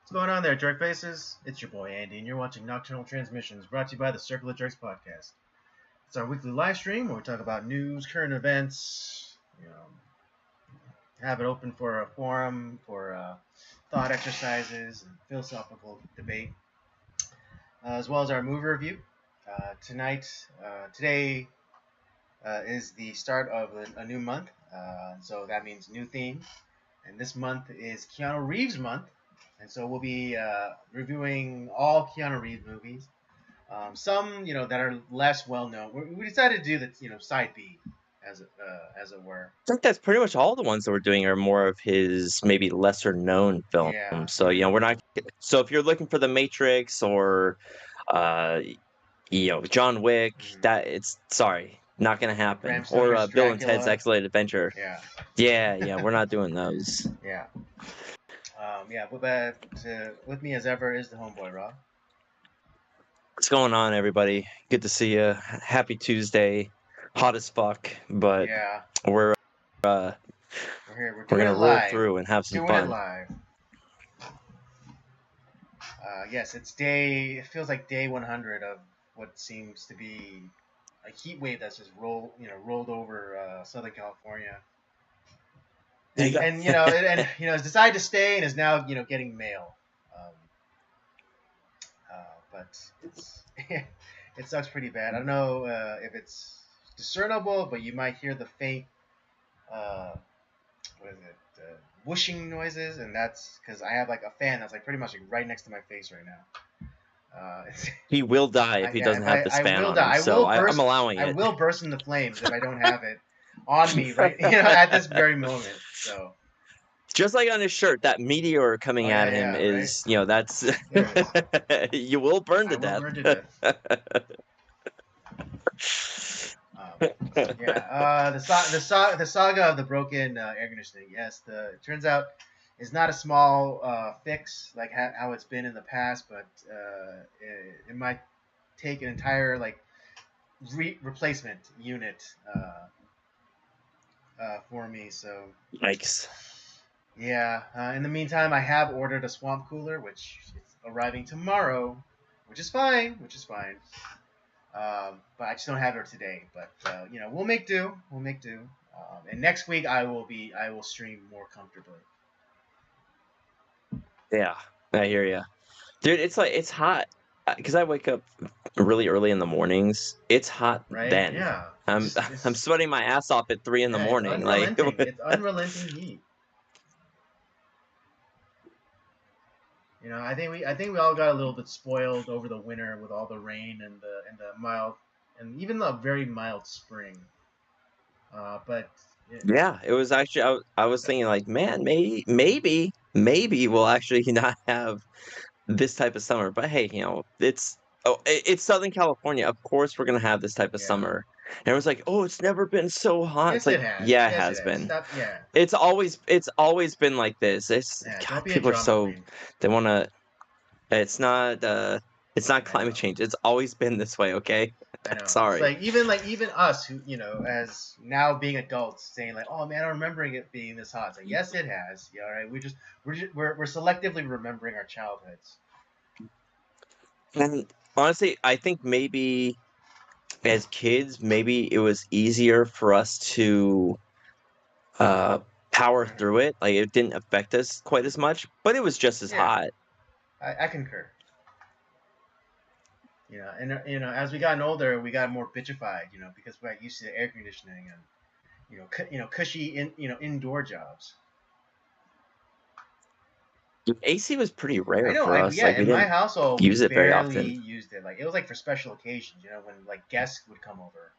What's going on there, jerk faces? It's your boy Andy, and you're watching Nocturnal Transmissions, brought to you by the Circle of Jerks podcast. It's our weekly live stream where we talk about news, current events, have it open for a forum for thought exercises and philosophical debate, as well as our movie review. Today is the start of a new month, so that means new theme. And this month is Keanu Reeves month. And so we'll be reviewing all Keanu Reeves movies. Some, that are less well known. We decided to do the, side B, as it were. I think that's pretty much all the ones that we're doing are more of his maybe lesser known films. Yeah. So we're not. So if you're looking for The Matrix or, John Wick, not gonna happen. Bram Or Stoker's Bill and Ted's Dracula. Excellent Adventure. Yeah. We're not doing those. Yeah. With me as ever is the homeboy Rob. What's going on, everybody? Good to see you. Happy Tuesday. Hot as fuck, but Yeah. we're We're here. We're gonna roll live. through and have some Doing fun. it live. Yes, it feels like day 100 of what seems to be a heat wave that's just rolled over Southern California. And has decided to stay and is now getting mail. But it sucks pretty bad. I don't know if it's discernible, but you might hear the faint whooshing noises, and that's because I have like a fan that's like pretty much right next to my face right now. He will die if he doesn't have this fan on him, so I'm allowing it. I will burst into flames if I don't have it on me right at this very moment. So just like on his shirt, that meteor coming at him is, right? That's you will burn to death. The saga of the broken air conditioning. Yes, it turns out is not a small fix like how it's been in the past, but it might take an entire replacement unit for me. So yikes. Yeah. In the meantime, I have ordered a swamp cooler, which is arriving tomorrow, which is fine. But I just don't have it today. But we'll make do. And next week I will stream more comfortably. Yeah, I hear you, dude. It's hot because I wake up really early in the mornings. It's hot right? then. Yeah. I'm sweating my ass off at 3 in the morning. It's unrelenting heat. I think we all got a little bit spoiled over the winter with all the rain and the mild and even the very mild spring. But yeah, it was actually I was thinking like, man, maybe we'll actually not have this type of summer. But hey, it's Southern California. Of course, we're gonna have this type of summer. And it was like, oh, it's never been so hot. Yes, it's like, it has. Yeah, it has been. It's always been like this. God, people are so they want to. It's not climate change. It's always been this way. Okay. I know. Sorry. It's even us who as now being adults saying like, oh man, I'm remembering it being this hot. It's like, yes, it has. Yeah, all right. We're selectively remembering our childhoods. And honestly, I think maybe as kids, maybe it was easier for us to power through it. Like it didn't affect us quite as much, but it was just as hot. I concur. And as we gotten older, we got more bitchified, because we got used to the air conditioning and cushy indoor jobs. AC was pretty rare for us. Yeah, in my household, use it very often. Used it. Like it was like for special occasions, when like guests would come over.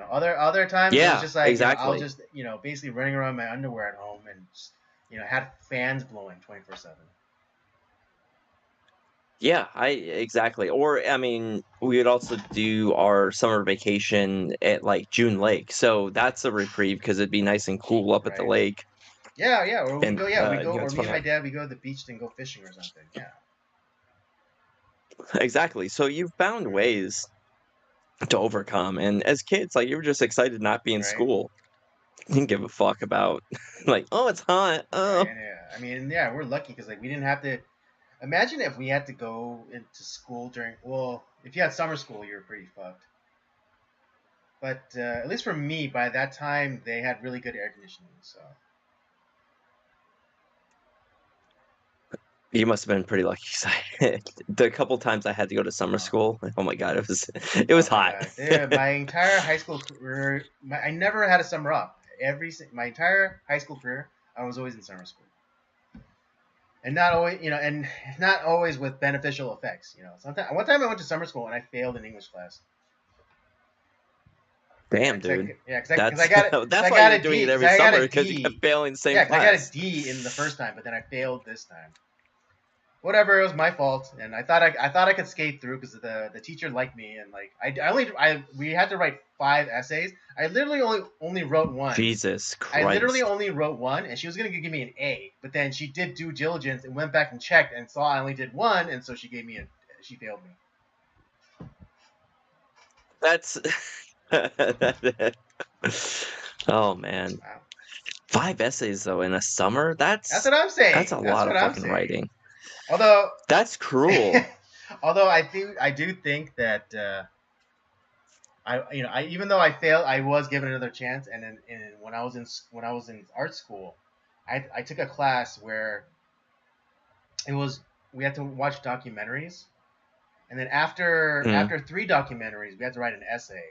Other times it was just like exactly. I was just basically running around in my underwear at home and just, had fans blowing 24/7. Yeah, exactly. Or I mean, we would also do our summer vacation at like June Lake, so that's a reprieve because it'd be nice and cool up at the lake. Yeah. Or we go. Or me and my dad, we go to the beach and go fishing or something. Yeah. Exactly. So you found ways to overcome, and as kids, like you were just excited not be in school. You didn't give a fuck about like, oh, it's hot. Oh. Right, yeah. I mean, yeah, we're lucky because like we didn't have to Imagine if we had to go into school during. Well, if you had summer school, you're pretty fucked. But at least for me, by that time they had really good air conditioning. So You must have been pretty lucky. 'Cause the couple times I had to go to summer uh, school, oh my god, it was oh my hot. god, yeah, my entire high school career, I never had a summer off. My entire high school career, I was always in summer school, and not always, and not always with beneficial effects. Sometimes one time I went to summer school and I failed an English class. Yeah, Damn, cause I, dude. yeah, cause I That's got it, cause that's I why got you're a doing D, it cause every I got summer a because you kept D. failing the same Yeah, cause I got a class. D in the first time, but then I failed this time. Whatever, it was my fault, and I thought I could skate through because the teacher liked me, and like we had to write 5 essays. I literally only wrote one. Jesus I literally Christ. only wrote one, and she was gonna give me an A, but then she did due diligence and went back and checked and saw I only did one, and so she failed me. That's Oh man. Wow. 5 essays though in a summer? That's That's what I'm that's saying. a That's lot what of I'm fucking saying. writing. Although, That's cruel. although I do think that I even though I failed, I was given another chance. And then when I was in art school, I took a class where it was we had to watch documentaries, and then Mm. after 3 documentaries, we had to write an essay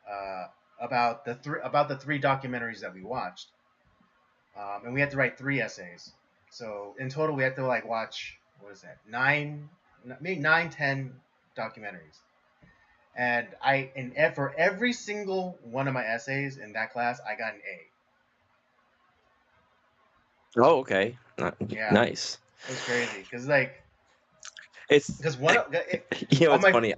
uh, about the 3 documentaries that we watched, and we had to write 3 essays. So in total, we had to like watch what is that 9, maybe 9, 10 documentaries. And for every single one of my essays in that class, I got an A. Oh, okay. Yeah, Nice. it was crazy because like It's because it's funny.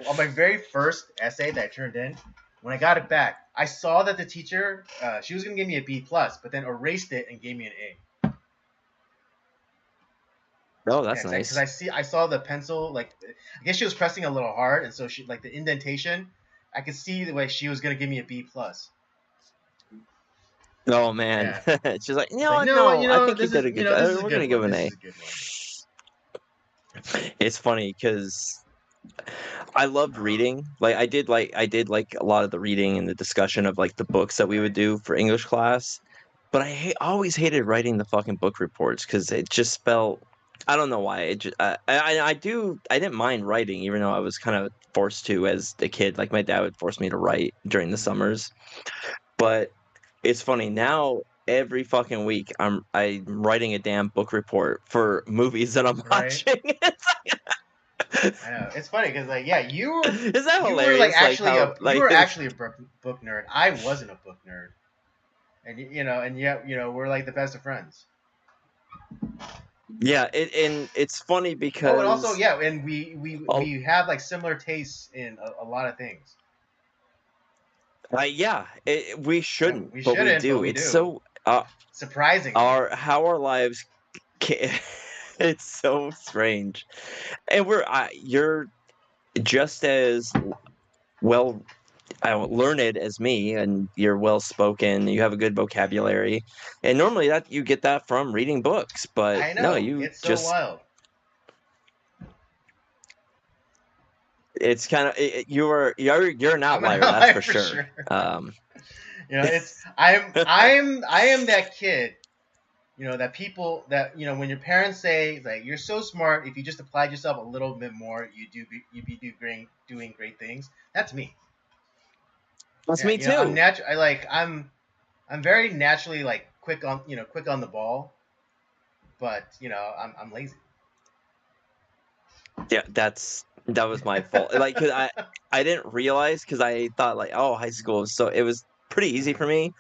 on my very first essay that I turned in, when I got it back, I saw that the teacher she was gonna give me a B plus, but then erased it and gave me an A. Oh, Yeah, that's because nice. I saw the pencil, like I guess she was pressing a little hard, and so she like the indentation. I could see the way she was gonna give me a B plus. Oh man. Yeah, She's like, it's like, what? No, I think you this did is a good job. this is a We're good gonna give one. him an This A. is a good one. It's funny because I loved reading. Like I did a lot of the reading and the discussion of like the books that we would Right. do for English class. But always hated writing the fucking book reports because it just felt I don't know why. I didn't mind writing even though I was kind of forced to as a kid. Like my dad would force me to write during the Mm-hmm. summers. But it's funny now. Every fucking week, I'm writing a damn book report for movies that I'm Right. watching. I know. It's funny because like yeah, Is that you were like hilarious? Like actually how you like were actually a book nerd. I wasn't a book nerd, and and yet we're like the best of friends. yeah, and it's funny Oh, and also because yeah, and we have like similar tastes in a lot of things. yeah, we Yeah, shouldn't, we but we shouldn't, but do. we It's do. so Surprisingly. how our lives it's so strange. And you're just as well learned as me, and you're well spoken, you have a good vocabulary. And normally that you get that from reading books, but I no, know. you It's so just wild. it's kind of you're an I'm an outlier, that's outlier for for sure. sure. Um It's I am that kid. That people that when your parents say like you're so smart, if you just applied yourself a little bit more, you'd be doing great things. That's me. that's Yeah, me too. I'm very naturally like quick on the ball, but I'm lazy. Yeah, that was my fault. Like, 'cause I didn't realize because I thought like, oh, high school was so it was pretty easy Mhm. for me.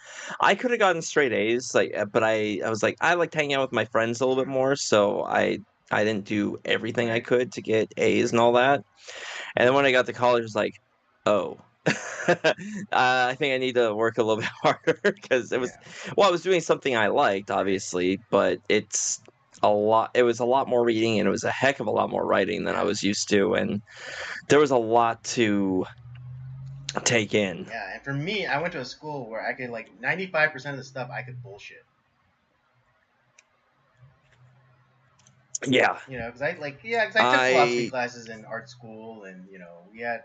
I could have gotten straight A's, like, but I was like, I liked hanging out with my friends a little bit more, so I didn't do everything I Right. could to get A's and all that. And then when I got to college, I was like, oh, I think I need to work a little bit harder because it was Yeah. well, I was doing something I liked, Right. obviously, but it was a lot more reading and it was a heck of a lot more writing than I Yeah. was used to, and there was a lot to take in. Yeah. And for me, I went to a school where I could like 95% of the stuff I could bullshit. Yeah. Because I took philosophy I classes in art school, and we had,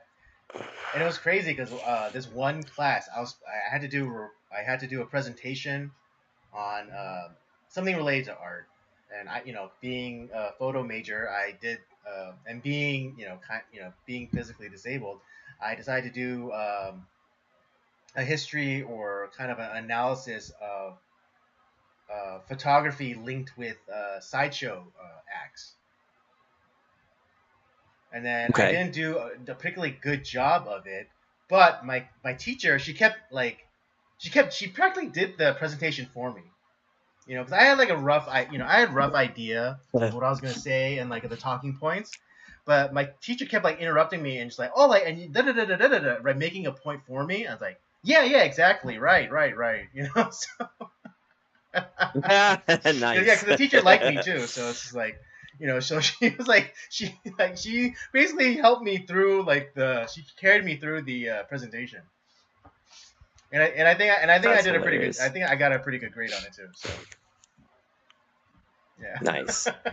and it was crazy because this one class I had to do a presentation on something related to art, and being a photo major, I did, and being being physically disabled, I decided to do a history or kind of an analysis of photography linked with sideshow acts. And then I okay. didn't do a particularly good job of it, but my teacher, she practically did the presentation for me. Because I had like I had rough idea of what I was gonna say and like the talking points, but my teacher kept like interrupting me and just like, oh, like, and you da da da da da da da, right, making a point for me. I was like, yeah, exactly, right, so yeah, because Nice. the teacher liked me too, so it's just like, so she was like, she basically helped me through she carried me through the presentation, and I think I That's did a pretty good. I hilarious. think I got a pretty good grade on it too. So Nice. yeah.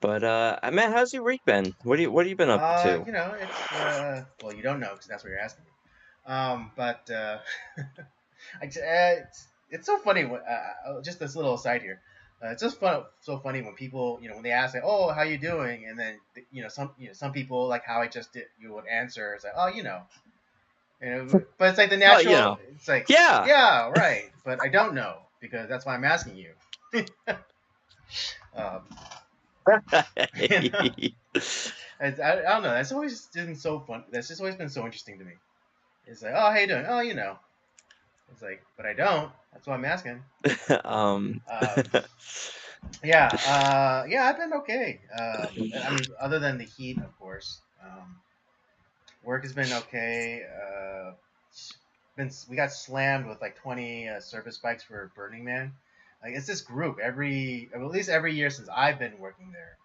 But Matt, how's your week been? What have you been up to? It's well, you don't know because that's what you're asking me. But it's so funny. Just this little aside here. It's just so funny when people, when they ask, like, "Oh, how you doing?" and then, some people, like how I just did, you would answer, it's like, "Oh, but it's like the Oh, natural. It's like, yeah. yeah, right, but I don't know because that's why I'm asking you. um, you know, I don't know. That's always been so fun. That's just always been so interesting to me. It's like, oh, how you doing? Oh, It's like, but I don't. That's why I'm asking. um, Um, yeah, I've been okay. I mean, other than the heat, of course. Work has been okay. We got slammed with like 20 service bikes for Burning Man. Like, it's this group at least every year since I've been working there.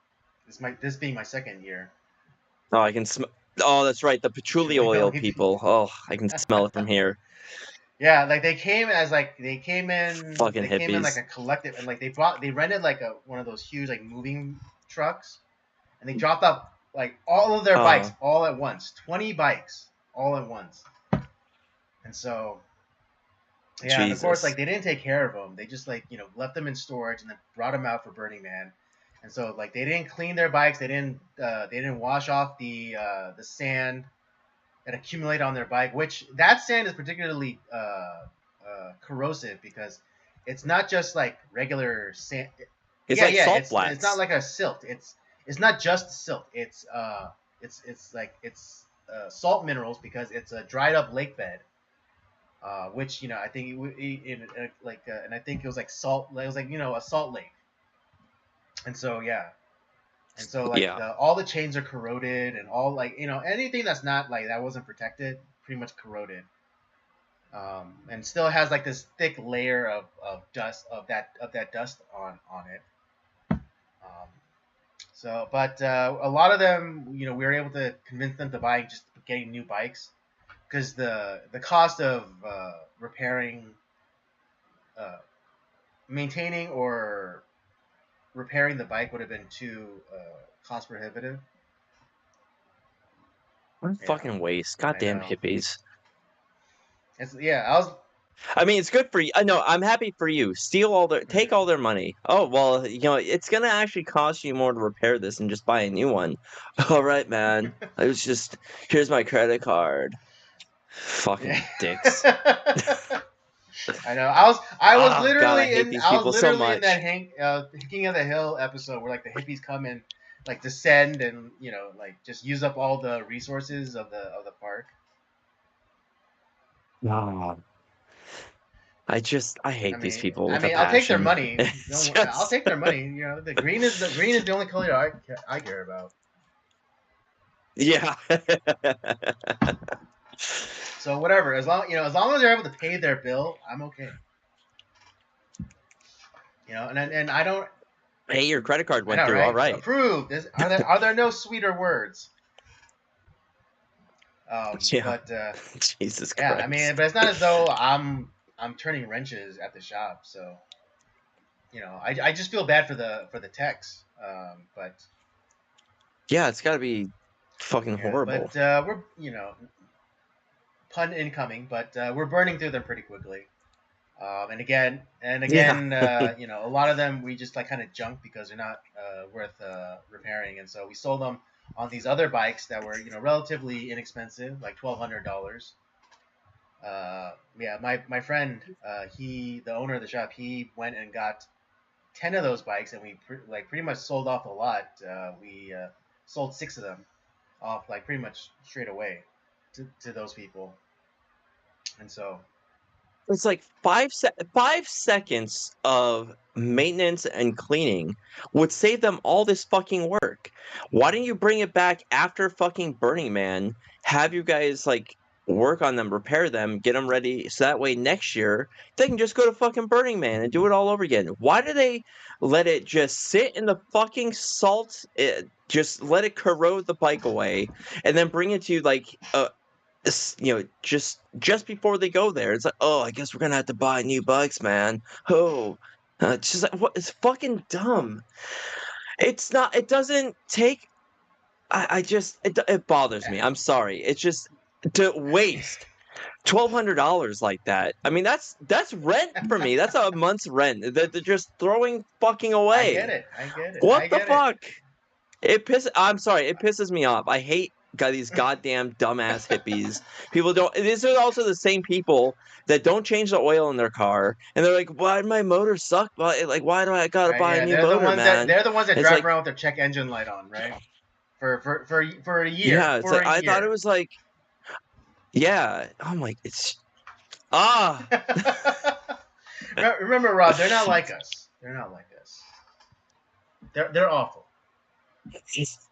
This being my second year. oh, I can smell. Oh, that's right, the patchouli Patchouli oil Valley. people. Oh, I can smell it from here. Yeah, like Fucking they came in like hippies. a collective, and like they rented like one of those huge like moving trucks, and they dropped off like all of their bikes Oh, all at once, 20 bikes all at once. And so, yeah, and of course, like, Jesus. they didn't take care of them. They just, like, left them in storage and then brought them out for Burning Man. And so, like, they didn't clean their bikes. They didn't wash off the sand that accumulated on their bike. Which that sand is particularly corrosive because it's not just like regular sand. It's Yeah, like yeah, salt it's not flats. like a silt. It's not just silt. It's salt minerals because it's a dried up lake bed, which, I think and I think it was like salt. It was like, a salt lake, and so, yeah, and so, like, Yeah. all the chains are corroded, and all, like, anything that's not like that wasn't protected pretty much corroded, and still has like this thick layer of dust of that dust on it. Um, but a lot of them, we were able to convince them to buy just getting new bikes because the cost of repairing, uh, maintaining or repairing the bike would have been too cost prohibitive. What a Yeah, fucking waste. I Goddamn know. hippies. I was. I mean, it's good for you. No, I'm happy for you. Take all Mhm. their money. Oh, well, it's gonna actually cost you more to repair this than just buy a new one. All right, man. Here's my credit card. Yeah. Fucking dicks. I know. I was Oh God, I literally hate in these I was people so literally in that much. King of the Hill episode where, like, the hippies come and, like, descend and, like, just use up all the resources of the park. God. I hate these people I with a mean, I'll take their passion. money. It's I'll just take their money. The green is the only color I care about. yeah. So whatever, as long as they're able to pay their bill, I'm okay. And Hey, your credit card I went know, through. All right? right. Approved. Are there no sweeter words? Yeah. But Jesus yeah, I Christ. mean, but it's not as though I'm turning wrenches at the shop. So I just feel bad for the techs. But Yeah, it's got to be fucking yeah, horrible. but we're pun incoming, but we're burning through them pretty quickly. And Yeah. again, a lot of them we just like kind of junk because they're not worth repairing, and so we sold them on these other bikes that were relatively inexpensive, like $1,200. Yeah, my friend, the owner of the shop, he went and got 10 of those bikes, and we pretty much sold off a lot. We sold 6 of them off like pretty much straight away to those people, and so It's like 5 seconds of maintenance and cleaning would save them all this fucking work. Why don't you bring it back after fucking Burning Man? Have you guys like work on them, repair them, get them ready, so that way next year they can just go to fucking Burning Man and do it all over again. Why do they let it just sit in the fucking salt? Just let it corrode the bike away, and then bring it to like just before they go there, it's like, oh, I guess we're gonna have to buy new bikes, man. Oh, it's just like, what? It's fucking dumb. It's not. It doesn't take. I just it bothers me. I'm sorry. It's just to waste $1,200 like that. I mean, that's rent for me. That's a month's rent that they're just throwing fucking I get away. it. I get it. What I the get it. fuck? I'm sorry, it pisses me off. I hate these goddamn dumbass hippies. People don't. These are also the same people that don't change the oil in their car, and they're like, "Why did my motor suck? Why do I gotta Right? buy a Yeah, new motor, man?" they're the ones that It's drive like, around with their check engine light on, right? For a year. yeah, it's For like a I thought it year. was like, yeah. I'm like, it's ah. Remember, Rob, they're not like us. They're not like us. They're awful. It's,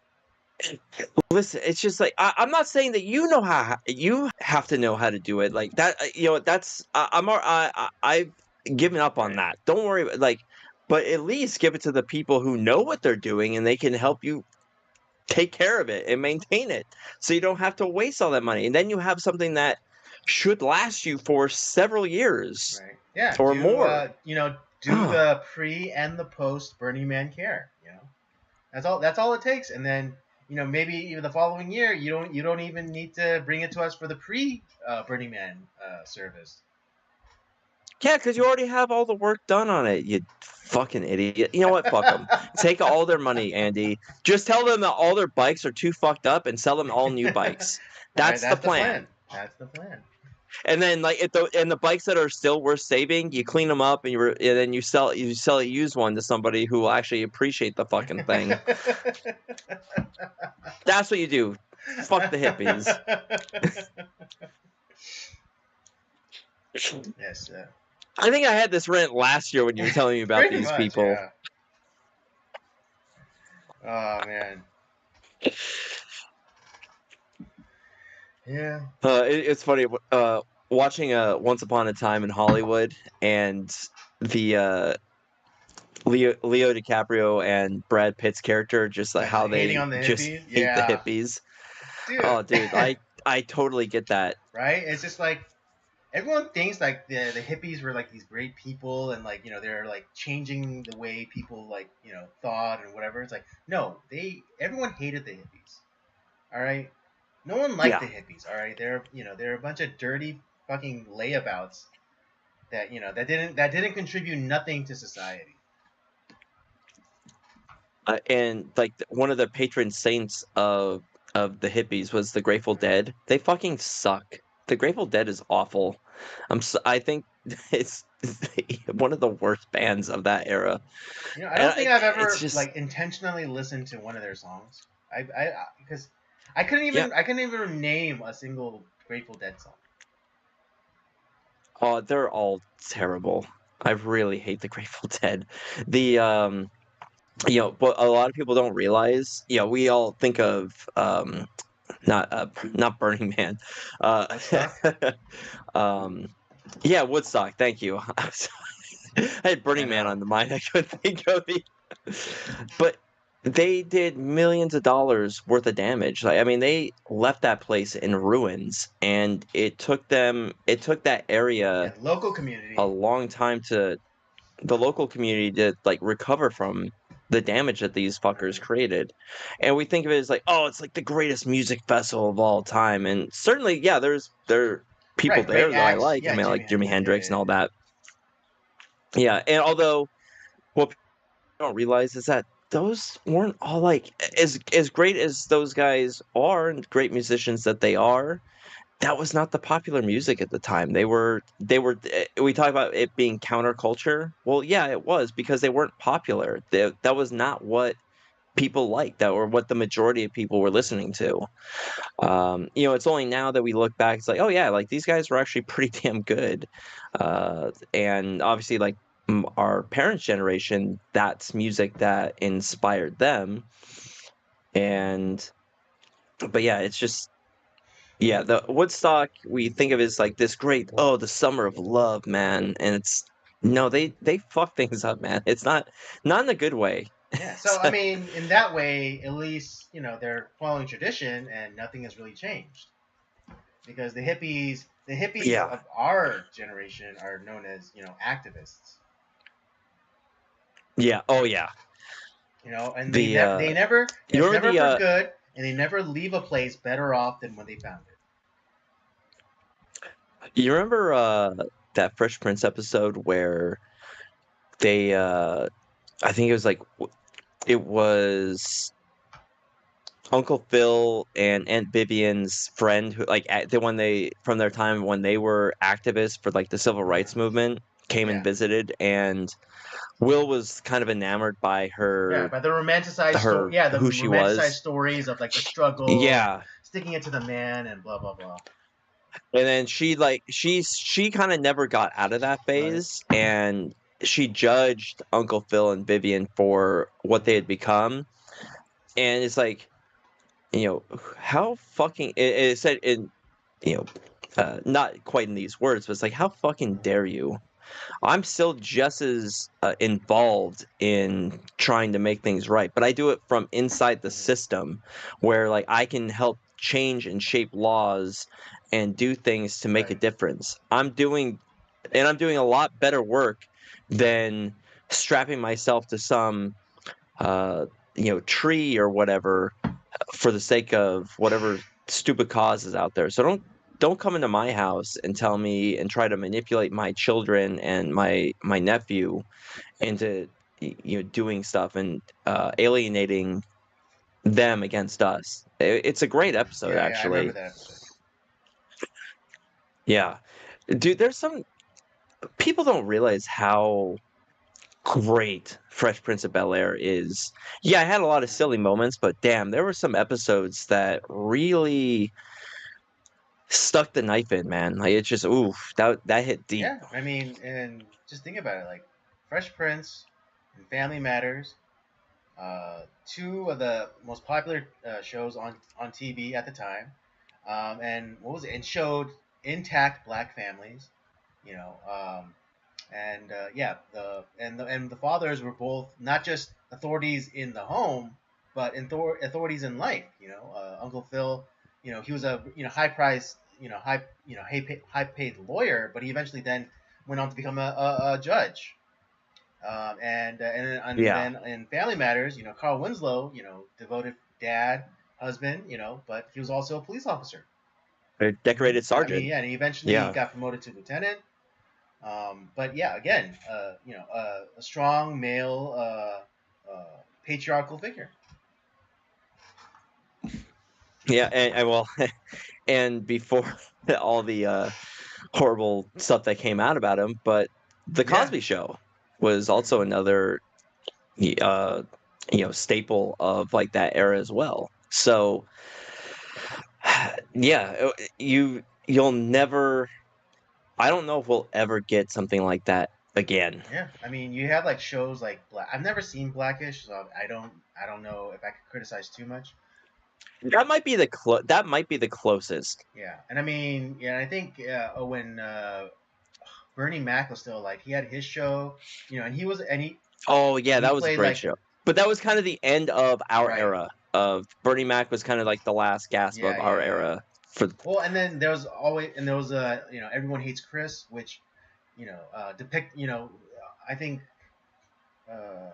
listen, it's just like I'm not saying that you know how you have to know how to do it like that. That's I've given up on Right. that. Don't worry, like, but at least give it to the people who know what they're doing and they can help you take care of it and maintain it, so you don't have to waste all that money. And then you have something that should last you for several years Right. Yeah. or more. Do the pre and the post Burning Man care. That's all it takes, and then maybe even the following year you don't even need to bring it to us for the pre Burning Man service. Yeah, because you already have all the work done on it, you fucking idiot. You know what? Fuck them. Take all their money, Andy. Just tell them that all their bikes are too fucked up and sell them all new bikes. All right, That's the that's the plan. plan. That's the plan. And then, like, the bikes that are still worth saving, you clean them up and then you sell a used one to somebody who will actually appreciate the fucking thing. That's what you do. Fuck the hippies. Yes. I think I had this rant last year when you were telling me about these people. Yeah. Oh man. Yeah. It's funny watching Once Upon a Time in Hollywood and the Leo DiCaprio and Brad Pitt's character, just like how they Hating on the just hippies? hate the Yeah. hippies. Dude. Oh, dude, I totally get that. Right? It's just like everyone thinks like the hippies were like these great people, and like they're like changing the way people like thought and whatever. It's like no, everyone hated the hippies. All right, no one liked Yeah. the hippies. All right, they're a bunch of dirty fucking layabouts that that didn't contribute nothing to society. And like one of the patron saints of the hippies was the Grateful Dead. They fucking suck. The Grateful Dead is awful. I think it's one of the worst bands of that era. I don't think I've ever it's just, like intentionally listened to one of their songs. Because I couldn't even name a single Grateful Dead song. oh, they're all terrible. I really hate the Grateful Dead. The but a lot of people don't realize. We all think of not Burning Man. Woodstock? Yeah, Woodstock. Thank you. I had Burning Man on the mind. I couldn't think of it. But they did millions of dollars worth of damage. Like, I mean, they left that place in ruins, and it took that area local community a long time to. the local community to like recover from the damage that these fuckers created. And we think of it as like, oh, it's like the greatest music festival of all time. And certainly, yeah, there are people Right, great there that I acts. like. I Yeah, mean, I Jimi like Jimi Hendrix. Yeah, Hendrix yeah, and all yeah. that. Yeah, and although what people don't realize is that those weren't all like as great as those guys are and great musicians that they are. That was not the popular music at the time. We talk about it being counterculture. Well, yeah, it was because they weren't popular. That was not what people liked, that or what the majority of people were listening to. It's only now that we look back, it's like, oh yeah, like these guys were actually pretty damn good. And obviously, like our parents' generation, that's music that inspired them. And but yeah, it's just yeah, the Woodstock we think of as like this great, oh, the summer of love, man, and it's no, they fuck things up, man. It's not in a good way. Yeah. So I So, mean, in that way, at least they're following tradition, and nothing has really changed because the hippies yeah, of our generation are known as activists. yeah, oh yeah. And they The never they never you it's remember never the for good, and they never leave a place better off than when they found it. you remember that Fresh Prince episode where they I think it was like it was Uncle Phil and Aunt Vivian's friend who like the one they from their time when they were activists for like the civil Yeah. rights movement came and Yeah. visited, and Will was kind of enamored by Yeah, but the romanticized story, her the who she romanticized was. stories of like the struggle and Yeah. sticking it to the man and blah blah blah. And then she kind of never got out of that Right. phase, and she judged Uncle Phil and Vivian for what they had become. And it's like, how fucking it said in you know not quite in these words, but it's like, how fucking dare you? I'm still just as involved in trying to make things right, but I do it from inside the Mhm. system where like I can help change and shape laws and do things to make a Right. difference. I'm doing a lot better work than strapping myself to some uh, tree or whatever for the sake of whatever stupid cause is out there. So don't come into my house and tell me and try to manipulate my children and my nephew into doing stuff and alienating them against us. It's a great episode, Yeah, yeah, I remember actually. that episode. Yeah, dude. There's some people don't realize how great Fresh Prince of Bel-Air is. Yeah, I had a lot of silly moments, but damn, there were some episodes that really stuck the knife in, man. Like it's just oof, that hit deep. Yeah, I mean, and just think about it, like Fresh Prince and Family Matters, two of the most popular shows on TV at the time, and what was it? And showed intact black families, you know, and yeah, the fathers were both not just authorities in the home, but authorities in life. Uncle Phil, he was a high priced, high paid lawyer, but he eventually then went on to become a judge. And then Yeah, in Family Matters, Carl Winslow, devoted dad, husband, but he was also a police officer. a decorated I mean, sergeant. yeah, and he eventually Yeah, got promoted to lieutenant. But yeah, again, a strong male patriarchal figure. yeah, and well, and before all the horrible stuff that came out about him, but the Yeah. Cosby Show was also Hmm. another uh staple of like that era as well. So yeah, you'll never. I don't know if we'll ever get something like that again. Yeah. I mean, you have like shows like Black. I've never seen Blackish, so I don't know if I could criticize too much. That might be the closest. Yeah. And I mean, yeah, I think when Bernie Mac was still alive, he had his show, and Oh yeah, he that was a played great like show. But that was kind of the end of our right. era. Of Bernie Mac was kind of like the last gasp Yeah, of our yeah, yeah. era for. Well, and then there was Everyone Hates Chris, which depict I think uh,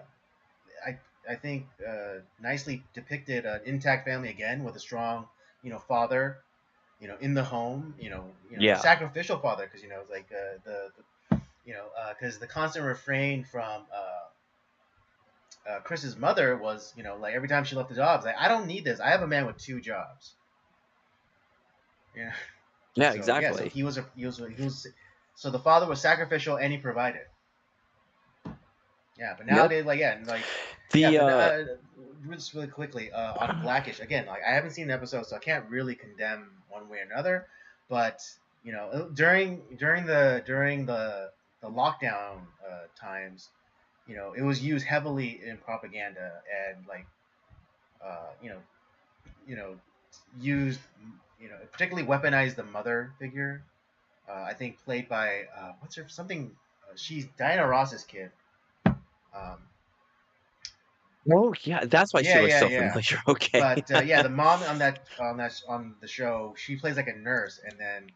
I I think nicely depicted an intact family again with a strong, father, in the home, a Yeah. sacrificial father, because it's like because the constant refrain from Chris's mother was, like every time she left the job, it's like, I don't need this. I have a man with two jobs. Yeah. Yeah, So yeah, so exactly. he was so the father was sacrificial and he provided. Yeah, but Yep. nowadays, like, yeah, and like, yeah, The but just really quickly on Blackish again. Like, I haven't seen the episode, so I can't really condemn one way or another. But during the lockdown times, it was used heavily in propaganda and like uh, you know you know used particularly weaponized the mother figure. I think played by what's her something. She's Diana Ross's kid. Um, Oh yeah, that's why she yeah, looks yeah, so yeah. familiar. Okay. But yeah, the mom on the show, she plays like a nurse, and then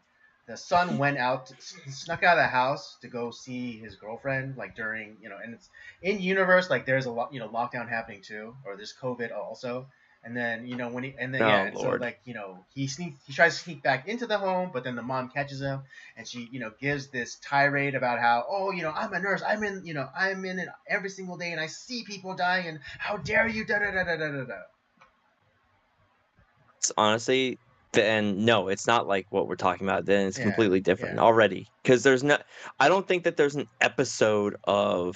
the son went out, snuck out of the house to go see his girlfriend, like during and it's in universe, like there's a lot lockdown happening too, or there's COVID also, and then when he and then yeah, Oh and so Lord. like he tries to sneak back into the home, but then the mom catches him, and she gives this tirade about how, oh, I'm a nurse, I'm in it every single day, and I see people dying, and how dare you, da da da da da da da. It's honestly, then no, it's not like what we're talking about. Then it's Yeah, completely different yeah, already. Because there's no, I don't think that there's an episode of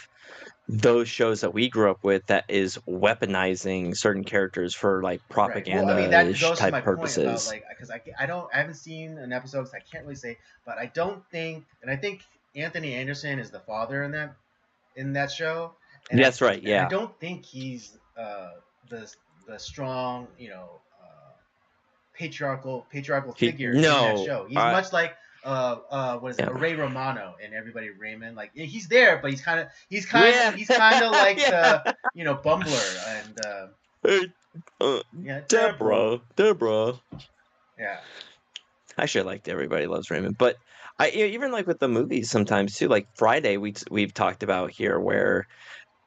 those shows that we grew up with that is weaponizing certain characters for like right. Well, I mean, that propaganda-ish goes to type my point about, purposes. like, because I haven't seen an episode, so I can't really say, but I don't think, and I think Anthony Anderson is the father in that show, and I That's right. and I Yeah. don't think he's the strong, patriarchal He figure in that no. show. He's I much like what is it, yeah. a Ray Romano in Everybody Raymond. Like, he's there, but Yeah. he's kind of like Yeah. the bumbler, and Hey, uh, yeah, Deborah. Deborah. Yeah. Actually, I liked Everybody Loves Raymond, but even like with the movies sometimes too. Like Friday, we've talked about here where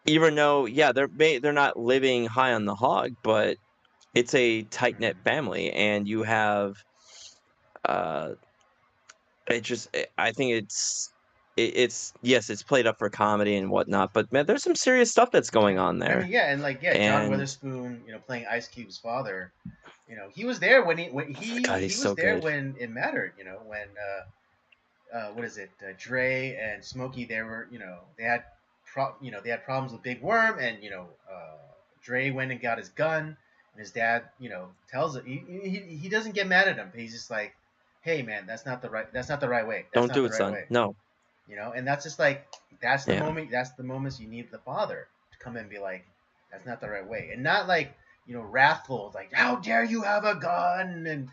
even though yeah they're not living high on the hog, but it's a tight knit Mhm. family, and you have uh I think it's yes, it's played up for comedy and whatnot, but man, there's some serious stuff that's going Yeah. on I there. mean, yeah, and like, yeah, John And Witherspoon, playing Ice Cube's father. He was there when God, he he's was so there good. when it mattered. When what is it? Dre and Smokey, they were, they had problems with Big Worm, and Dre went and got his gun, and his dad, tells him, he doesn't get mad at him. He's just like, hey man, that's not the right way. That's Don't not do the it, right son. way. No. And that's just like, Yeah. that's the moments you need the father to come in and be like, that's not the right way, and not like, wrathful, like, how dare you have a gun, and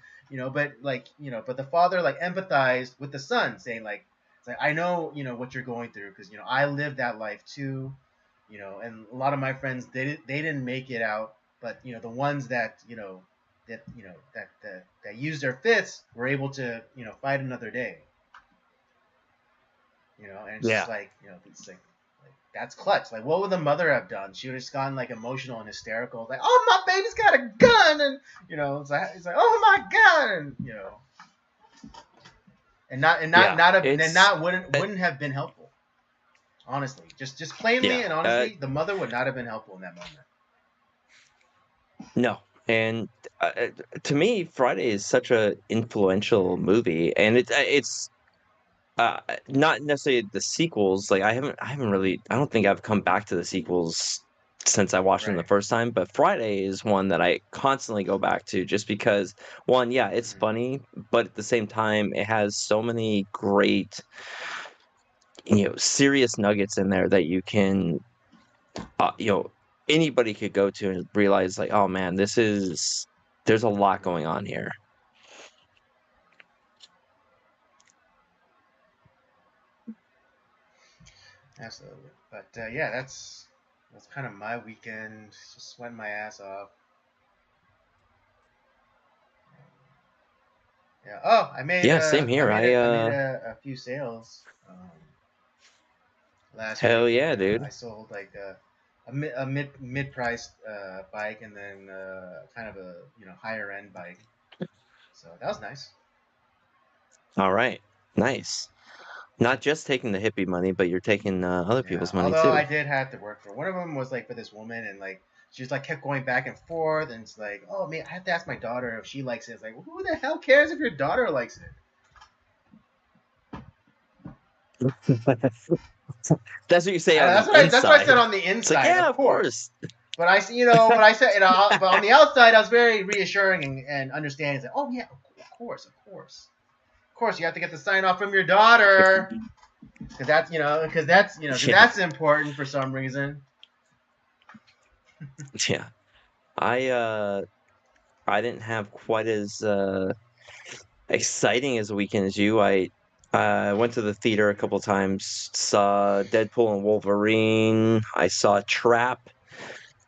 but like, but the father like empathized with the son, saying like, it's like, I know, what you're going through, because I lived that life too, and a lot of my friends, they didn't make it out, but the ones that that used their fists were able to fight another day, and it's just Yeah. like, it's like that's clutch. Like, what would the mother have done? She would have just gone like emotional and hysterical, like, oh, my baby's got a gun, and it's like, oh my god, and Yeah. not Uh, wouldn't have been helpful. Honestly, just plainly yeah. and honestly, the mother would not have been helpful in that moment. No. And to me, Friday is such a influential movie, and it's uh, not necessarily the sequels. Like I haven't really. I don't think I've come back to the sequels since I watched them the Right. first time. But Friday is one that I constantly go back to, just because one, yeah, it's Mm-hmm. funny, but at the same time, it has so many great, serious nuggets in there that you can, uh, you know, anybody could go to and realize like, oh man, there's a lot going Mm-hmm. on here. Absolutely. But yeah, that's kind of my weekend. Just sweating my ass off. Yeah. Oh, Yeah, same here. I made a few sales. last Hell week. yeah, dude. I sold like a mid priced bike, and then kind of a higher end bike. So that was nice. All right. Nice. Not just taking the hippie money, but you're taking other Yeah. people's money Although too. I did have to work for one of them was like for this woman, and like she just like kept going back and forth, and it's like, oh man, I have to ask my daughter if she likes it. It's like, well, who the hell cares if your daughter likes it? That's what you say on the That's what I said inside. on the It's like, inside, yeah, of of course. course. But but I said, but on the outside, I was very reassuring and understanding. It's like, oh yeah, of course, you have to get the sign off from your daughter, because Yeah. that's important for some reason. Yeah. I didn't have quite as exciting as a weekend as you. I went to the theater a couple times, saw Deadpool and Wolverine. I saw Trap.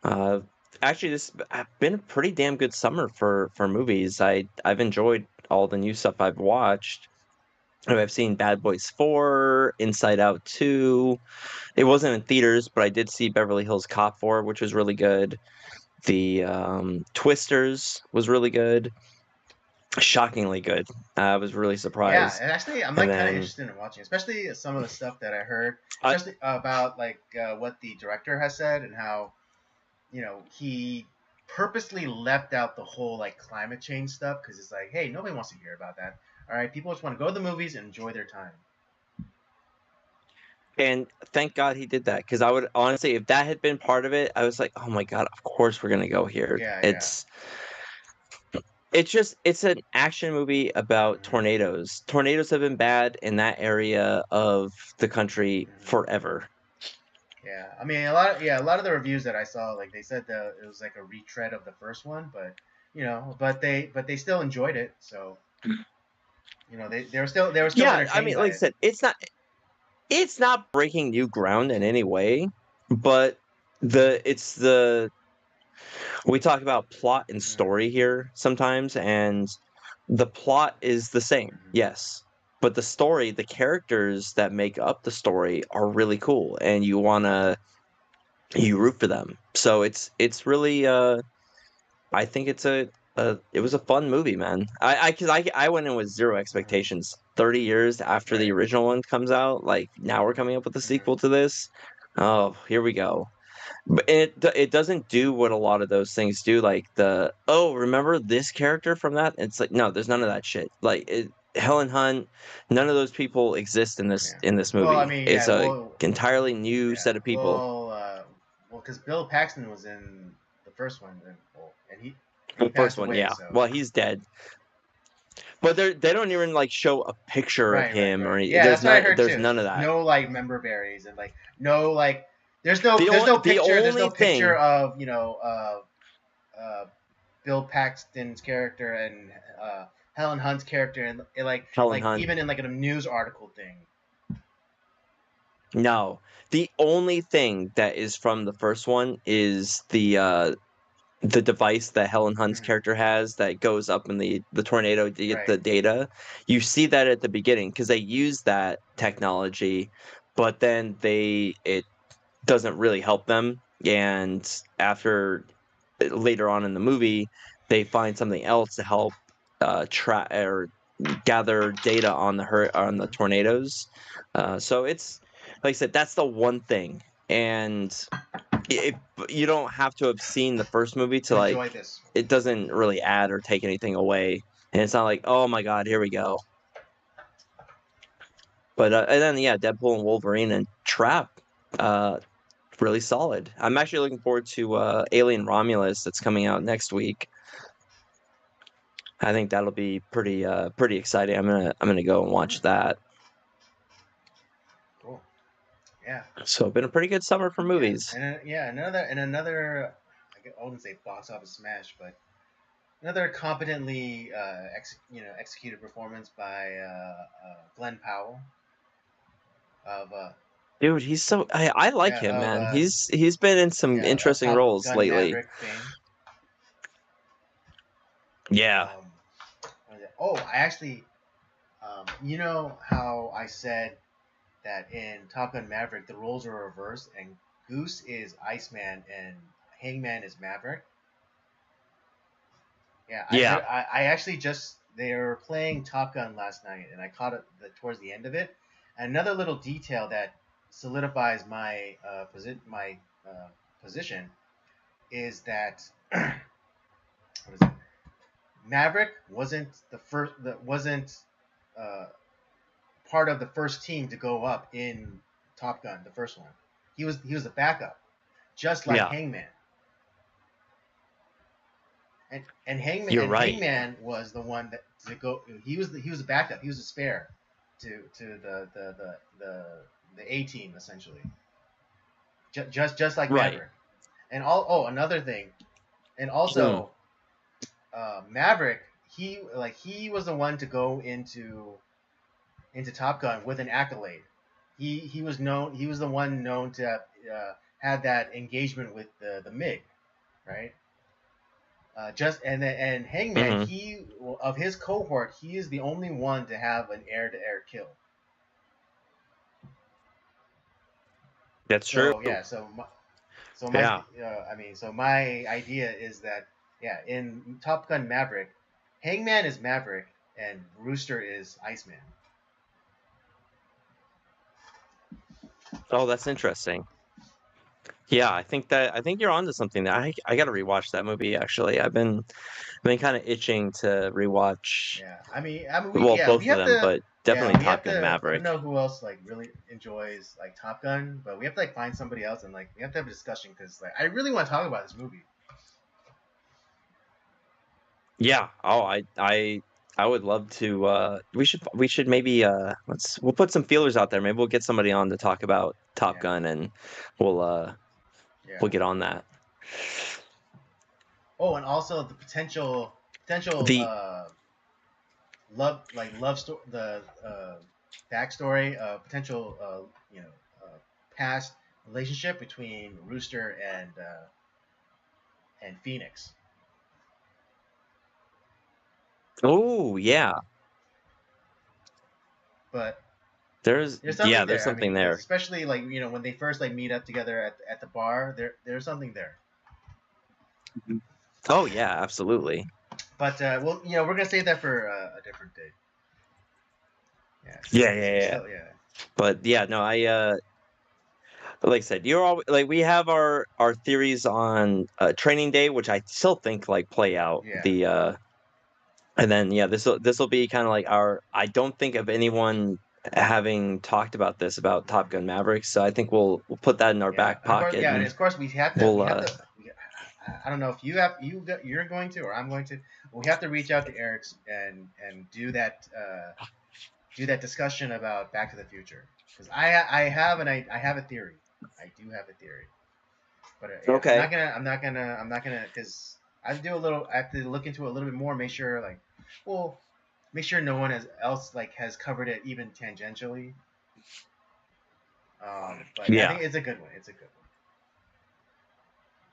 Uh, Actually, this has been a pretty damn good summer for movies. I've enjoyed all the new stuff I've watched. I've seen Bad Boys 4, Inside Out 2. It wasn't in theaters, but I did see Beverly Hills Cop 4, which was really good. The Twisters was really good, shockingly good. I was really Yeah, surprised. and actually, I'm And like kind of then interested in watching, especially some of the stuff that I heard, I especially about like what the director has said and how he purposely left out the whole like climate change stuff because it's like, hey, nobody wants to hear about that. All right, people just want to go to the movies and enjoy their time. and thank God he did that because I would honestly, if that had been part of it, I was like, oh my God, of course we're gonna go here. Yeah, yeah. It's an action movie about Hmm. tornadoes. Tornadoes have been bad in that area of the country Hmm. forever. Yeah, I mean, a lot of the reviews that I saw, like they said that it was like a retread of the first one, but but they still enjoyed it. So they were still Yeah, I entertained mean, by like I it. said, it's not breaking new ground in any way, but it's the we talk about plot and story Hmm. here sometimes, and the plot is the same, Hmm. yes. But the story, the characters that make up the story are really cool, and you root for them. So it's really I think it was a fun movie, man. I went in with zero Hmm. expectations. 30 years after the Right. original one comes out, like now we're coming up with a Hmm. sequel to this. Oh, here we go. But it doesn't do what a lot of those things do, like remember this character from that? It's like no, there's none of Hmm. that shit. Helen Hunt, none of those people exist in Yeah. this Well, I movie. mean, It's yeah. a Well, entirely new yeah. set of people. Because Bill Paxton was in the first one, and he The first passed one, away. yeah. So Well, he's dead. But they don't even like show a picture of him or any, yeah, that's what I heard there's too. none of that. No like member berries and like no like The there's only no picture thing of uh, Bill Paxton's character and Helen Hunt's character and Helen like Hunt. even in like a news article thing. No. The only thing that is from the first one is the device that Helen Hunt's Hmm. character has that goes up in the tornado to get Right. the data. You see that at the beginning because they use that technology, but then it doesn't really help them. And after later on in the movie, they find something else to help track or gather data on on the Hmm. tornadoes. So it's like I said, that's the one thing, and it, you don't have to have seen the first movie to To like. enjoy this. It doesn't really add or take anything away, and it's not like, oh my god, here we go. But and then yeah, Deadpool and Wolverine and Trap, uh, really solid. I'm actually looking forward to Alien Romulus that's coming out next week. I think that'll be pretty exciting. I'm gonna go and Hmm. watch that. Cool. Yeah. So been a pretty good summer for Yeah. movies. Another. I wouldn't say box office smash, but another competently executed performance by Glenn Powell of Dude, I like yeah him, of man. He's been in some interesting Top roles Gun lately. Maverick fame. Yeah. Um, what is it? Oh, I actually, you know how I said that in Top Gun Maverick the roles are reversed and Goose is Iceman and Hangman is Maverick. Yeah, Yeah. I actually just they were playing Top Gun last night and I caught it towards the end of it. Another little detail that solidifies my position is that what is it? Maverick wasn't the first that wasn't uh, part of the first team to go up in Top Gun, the first one. He was a backup, just like Yeah. Hangman. And You're right. Hangman was the one that to go. He was a backup. He was a spare to the A team essentially. Just like Right. Maverick. And another thing, and Mm. also Maverick, he was the one to go into Top Gun with an accolade. He was known. He was the one known to have had that engagement with the MiG, right? And Hangman, Mhm. he of his cohort, he is the only one to have an air-to-air kill. That's So true. yeah, Yeah. so my idea is that yeah, in Top Gun Maverick, Hangman is Maverick and Rooster is Iceman. Oh, that's interesting. Yeah, I think you're onto something there. I gotta rewatch that movie actually. I've been kind of itching to rewatch, Yeah, we well, yeah both we of have them, to but yeah definitely we have Top Gun to. I don't Maverick. know who else like really enjoys like Top Gun, but we have to like find somebody else and like we have to have a discussion because like I really want to talk about this movie. Yeah. Oh, I would love to. We should maybe we'll put some feelers out there. Maybe we'll get somebody on to talk about Top Yeah, Gun, and we'll yeah. get on that. Oh, and also the potential The love story, the backstory, potential past relationship between Rooster and Phoenix. Oh yeah, But there's something there's there. I mean, something because there. especially like when they first like meet up together at the bar, there's something there. Oh yeah, absolutely. But well, we're gonna save that for a different day. Yeah, Yeah, because yeah, we yeah. still yeah. But yeah, no, like I said, you're all like we have our theories on Training Day, which I still think like play out Yeah. the and then yeah, this will be kind of like our. I don't think of anyone having talked about this about Top Gun Maverick, so I think we'll put that in our Yeah, back and of course, pocket, yeah, and and of course we have to we'll I don't know if you're going to or I'm going to. We have to reach out to Eric's and do that discussion about Back to the Future because I have a theory. I do have a theory, but yeah, okay. I'm not gonna because I have to do a little. I have to look into it a little bit more. Make sure make sure no one has covered it even tangentially. But I Yeah, think it's a good one. It's a good one.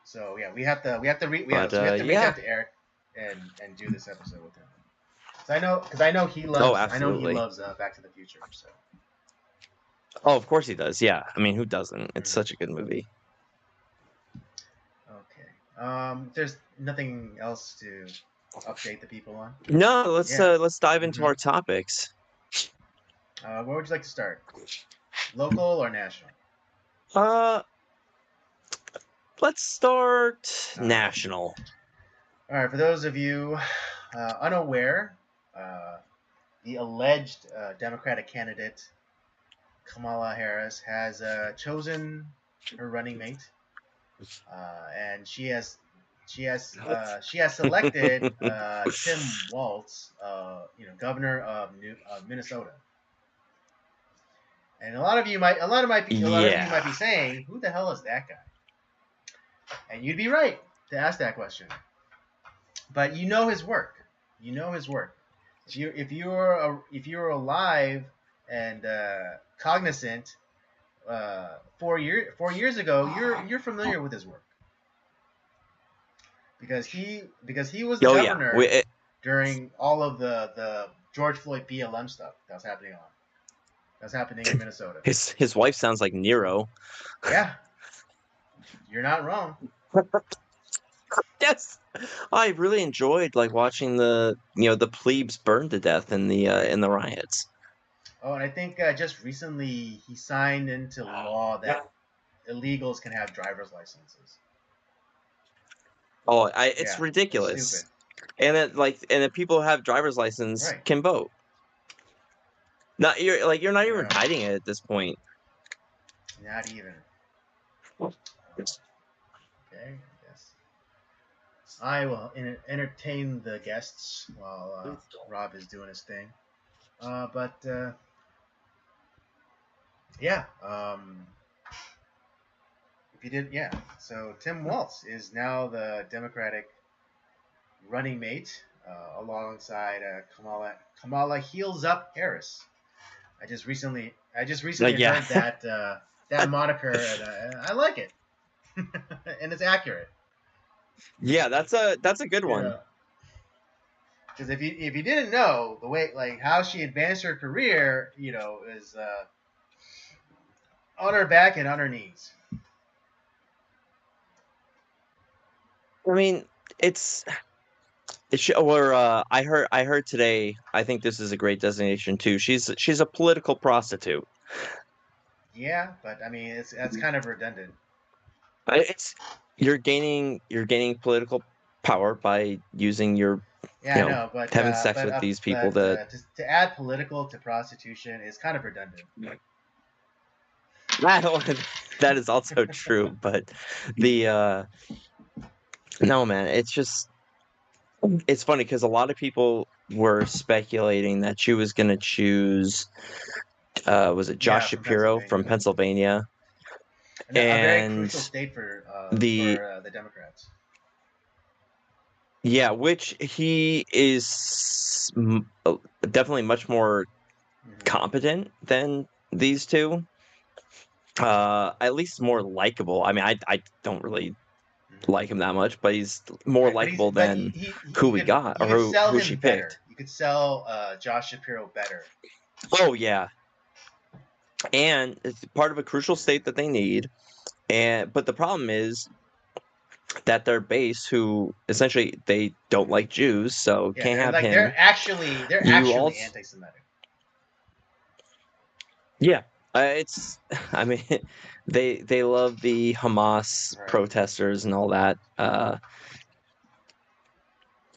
So yeah, but we have to reach yeah. out to Eric and do this episode with him. So I know he Oh, loves absolutely. Back to the Future. So Oh, of course he does. Yeah, I mean, who doesn't? It's mhm. such a good movie. Okay. There's nothing else to update the people on. No, Yeah. let's dive into hmm our topics. Where would you like to start? Local or national? Uh, let's start All right. national. All right. For those of you unaware, uh, the alleged Democratic candidate Kamala Harris has chosen her running mate, and she has selected Tim Walz, governor of Minnesota. And a lot of you might Yeah. be saying, who the hell is that guy? And you'd be right to ask that question. But you know his work. You know his work. If you're alive and cognizant, 4 years ago, you're familiar with his work because he was the Oh yeah. governor during all of the George Floyd BLM stuff that was happening that's happening in Minnesota. His wife sounds like Nero. Yeah, you're not wrong. Yes, I really enjoyed like watching the plebes burn to death in the riots. Oh, and I think just recently he signed into law that illegals can have driver's licenses. Oh, it's Yeah, it's ridiculous. stupid. And then people who have driver's license Right. can vote. You're not even Yeah. hiding it at this point. Not even. Okay, I guess. I will entertain the guests while Rob is doing his thing. Yeah. If you did, yeah. So Tim Walz is now the Democratic running mate alongside Kamala Heels Up Harris. I just recently Yeah. heard that moniker, and I like it, and it's accurate. Yeah, that's a good one. Because if you didn't know the way like how she advanced her career, is on her back and on her knees. I mean, I heard today. I think this is a great designation too. She's a political prostitute. Yeah, but I mean, that's kind of redundant. You're gaining political power by using your Yeah, I know, but having sex with these people to add political to prostitution is kind of redundant. That is also true, but no, man, it's funny because a lot of people were speculating that she was going to choose was it Josh Shapiro from Pennsylvania? A very crucial state for the Democrats. Yeah, which he is definitely much more competent than these two. At least more likable. I mean, I don't really like him that much, but he's more likable than who we got or who she picked. You could sell Josh Shapiro better. Oh yeah, and it's part of a crucial state that they need. But the problem is that their base, who essentially they don't like Jews, so can't have him. They're actually anti-Semitic. Yeah, I mean, they love the Hamas protesters and all that.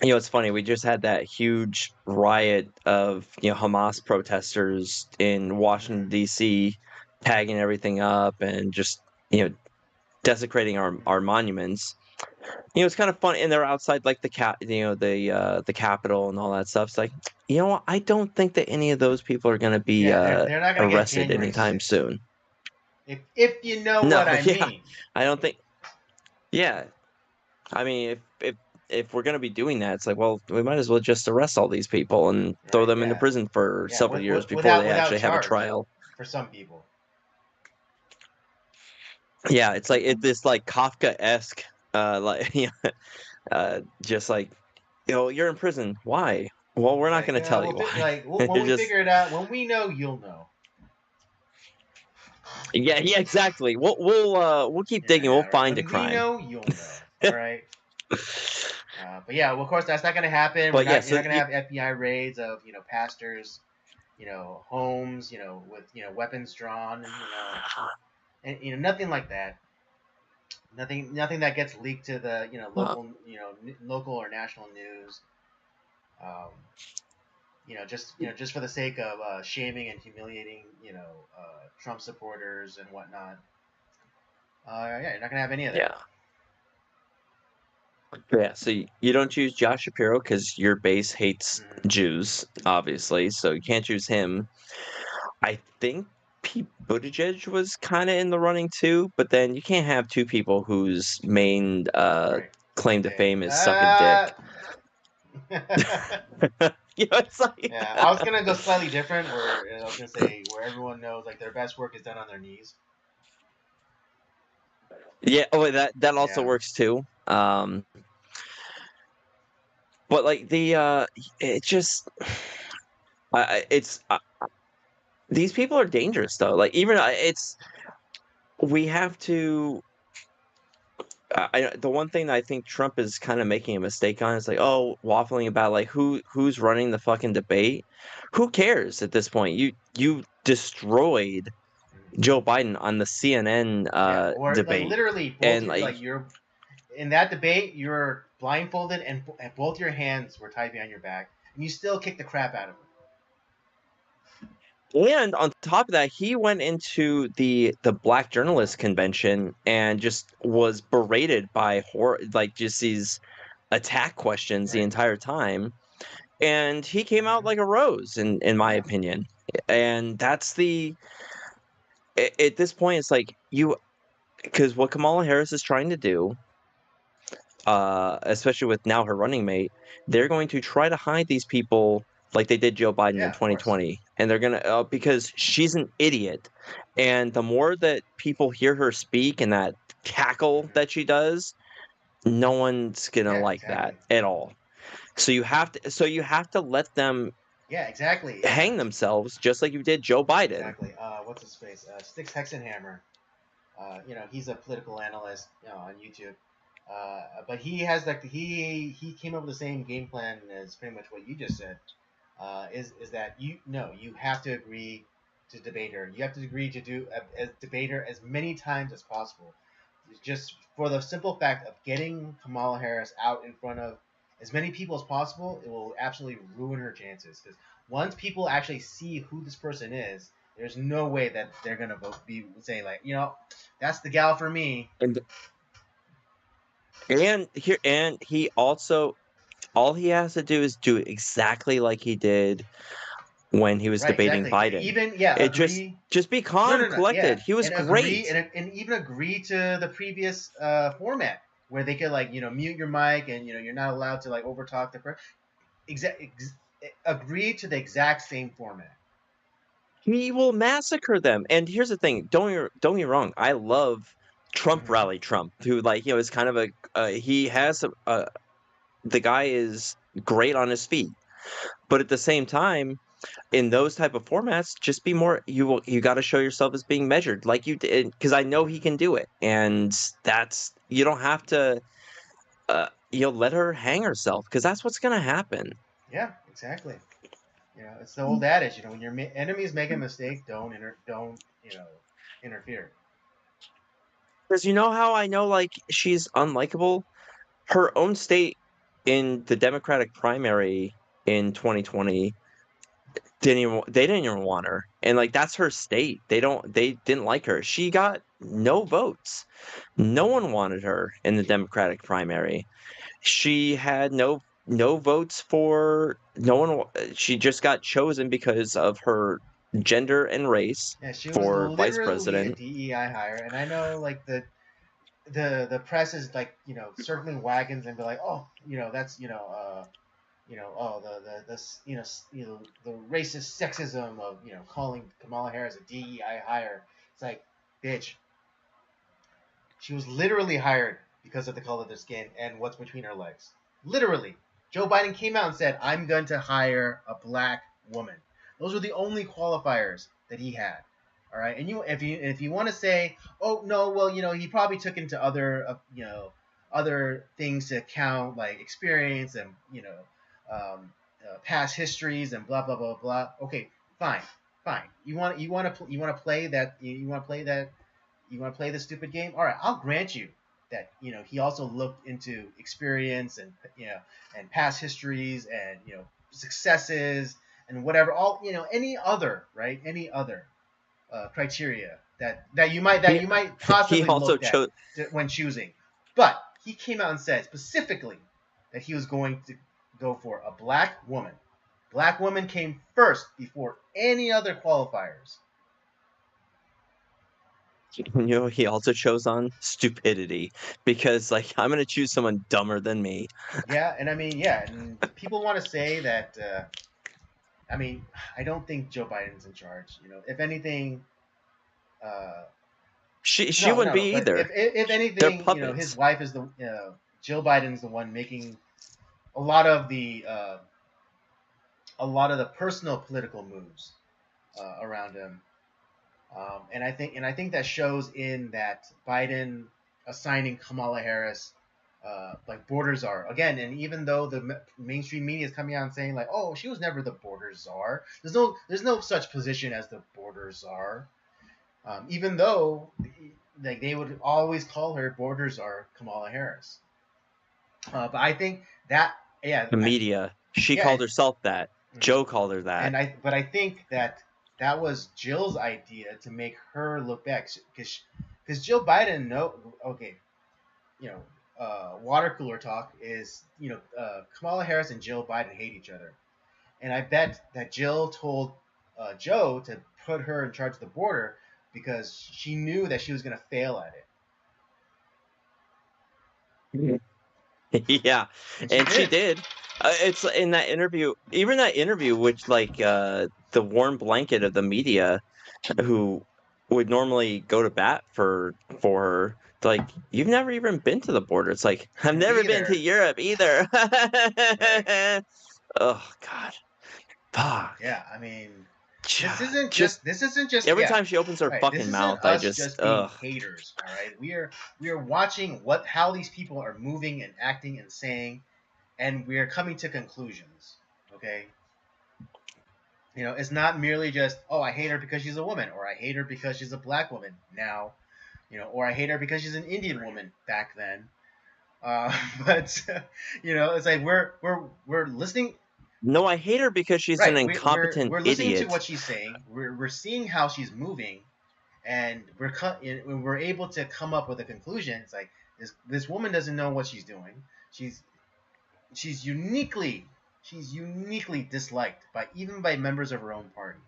It's funny. We just had that huge riot of Hamas protesters in Washington D.C. tagging everything up and just desecrating our monuments. It's kind of fun, and they're outside like the Capitol and all that stuff. It's like, what? I don't think that any of those people are going to be they're not gonna arrested anytime soon. If you know what I mean. I don't think. Yeah, I mean, if we're going to be doing that, it's like, well, we might as well just arrest all these people and throw them into prison for several years before they actually have a trial. For some people. Yeah, it's like this like Kafka-esque, just like, you're in prison. Why? Well, we're not going to tell you why. When we figure it out, when we know, you'll know. Yeah, exactly. We'll keep digging. We'll find a crime. We know, you'll know. All right. But yeah, well, of course, that's not going to happen. You're not going to have FBI raids of pastors, homes, with weapons drawn, and nothing like that. Nothing that gets leaked to the local or national news. Just for the sake of shaming and humiliating Trump supporters and whatnot. Yeah, you're not gonna have any of that. Yeah. Yeah, so you don't choose Josh Shapiro because your base hates Jews, obviously, so you can't choose him. I think Pete Buttigieg was kind of in the running too, but then you can't have two people whose main claim to fame is sucking dick. It's like... Yeah, I was gonna go slightly different, where I was gonna say where everyone knows like their best work is done on their knees. Yeah, that also works too. But like it just, it's these people are dangerous though. Like even it's we have to. The one thing that I think Trump is kind of making a mistake on is like, oh, waffling about like who's running the fucking debate. Who cares at this point? You destroyed Joe Biden on the CNN Yeah, or like debate, literally both and your like like you're in that debate, you're blindfolded and both your hands were tied behind your back, and you still kick the crap out of him. and on top of that, he went into the Black Journalist Convention and just was berated by like just these attack questions the Right. entire time, and he came out Mm-hmm. like a rose in my Yeah. opinion. And that's at this point it's like you because what Kamala Harris is trying to do, especially with now her running mate, they're going to try to hide these people like they did Joe Biden in Yeah, of course. 2020, and they're gonna because she's an idiot, and the more that people hear her speak and that cackle Mm-hmm. that she does, no one's gonna Yeah, like that exactly. at all. So you have to let them Yeah, exactly. hang themselves just like you did Joe Biden. Exactly. What's his face? Sticks Hexenhammer. He's a political analyst, on YouTube. But he has like he came up with the same game plan as pretty much what you just said. Is that you have to agree to debate her. You have to agree to debate her as many times as possible, just for the simple fact of getting Kamala Harris out in front of as many people as possible. It will absolutely ruin her chances because once people actually see who this person is, there's no way that they're gonna be saying like, that's the gal for me. And he also all he has to do is do exactly like he did when he was Right, debating exactly. Biden. Even yeah, It agree. just be No, calm, no, no. Yeah, collected. He was and agree, great. and even agree to the previous format where they could like mute your mic and you're not allowed to like overtalk the person. Agree to the exact same format. He will massacre them. And here's the thing: don't get me wrong. I love Trump Mm-hmm. rally Trump, who like is kind of he has the guy is great on his feet, but at the same time, in those type of formats, just be more. You got to show yourself as being measured, like you did, because I know he Mm-hmm. can do it, and that's you don't have to. Let her hang herself because that's what's gonna happen. Yeah, exactly. It's the old adage. When your enemies make a mistake, don't interfere. Because you know how I know like she's unlikable. Her own state in the Democratic primary in 2020 they didn't even want her, and like that's her state. They didn't like her. She got no votes. No one wanted her in the Democratic primary. She had no votes for no one. She just got chosen because of her gender and race Yeah, she was for vice literally a president. DEI hire, and I know like the press is like circling wagons and be like, oh, that's oh the racist sexism of calling Kamala Harris a DEI hire. It's like, bitch, she was literally hired because of the color of their skin and what's between her legs. Literally, Joe Biden came out and said, I'm going to hire a black woman. Those were the only qualifiers that he had. All right, and if you want to say, oh no, well he probably took into other things to account like experience and past histories and blah blah blah blah. Okay, fine, fine. You want to play that you want to play this stupid game. All right, I'll grant you that he also looked into experience and and past histories and successes and whatever all any other criteria that He you might he possibly also looked at chose. when choosing. But he came out and said specifically that he was going to go for a black woman. Black woman came first before any other qualifiers. He also chose on stupidity because like I'm gonna choose someone dumber than me. Yeah, and I mean, yeah, and people want to say that. I mean, I don't think Joe Biden's in charge. If anything, uh, She no, wouldn't no, no. be But either. if They're anything, his puppets. wife is the Jill Biden's the one making a lot of the personal political moves. around him. And I think that shows in that Biden assigning Kamala Harris like border czar again. And even though the mainstream media is coming out and saying like, oh, she was never the border czar. There's no such position as the border czar. Even though like they would always call her border czar Kamala Harris. But I think that the media, she called herself that. Joe called her that. But I think that was Jill's idea to make her look back because Jill Biden water cooler talk is Kamala Harris and Jill Biden hate each other, and I bet that Jill told Joe to put her in charge of the border because she knew that she was going to fail at it. Yeah, and she did. It's in that interview, even that interview, which like the warm blanket of the media, who would normally go to bat for her. Like, you've never even been to the border. It's like, I've never been to Europe either. Right. Oh God. Fuck. Yeah, I mean, this isn't just every time she opens her fucking mouth, I just being haters. All right, we are watching how these people are moving and acting and saying, and we are coming to conclusions. Okay. It's not merely just, oh, I hate her because she's a woman, or I hate her because she's a black woman now, or I hate her because she's an Indian woman back then. But it's like we're listening. No, I hate her because she's an incompetent we're listening idiot. to what she's saying. We're seeing how she's moving, and we're able to come up with a conclusion. It's like this woman doesn't know what she's doing. She's uniquely disliked by members of her own party.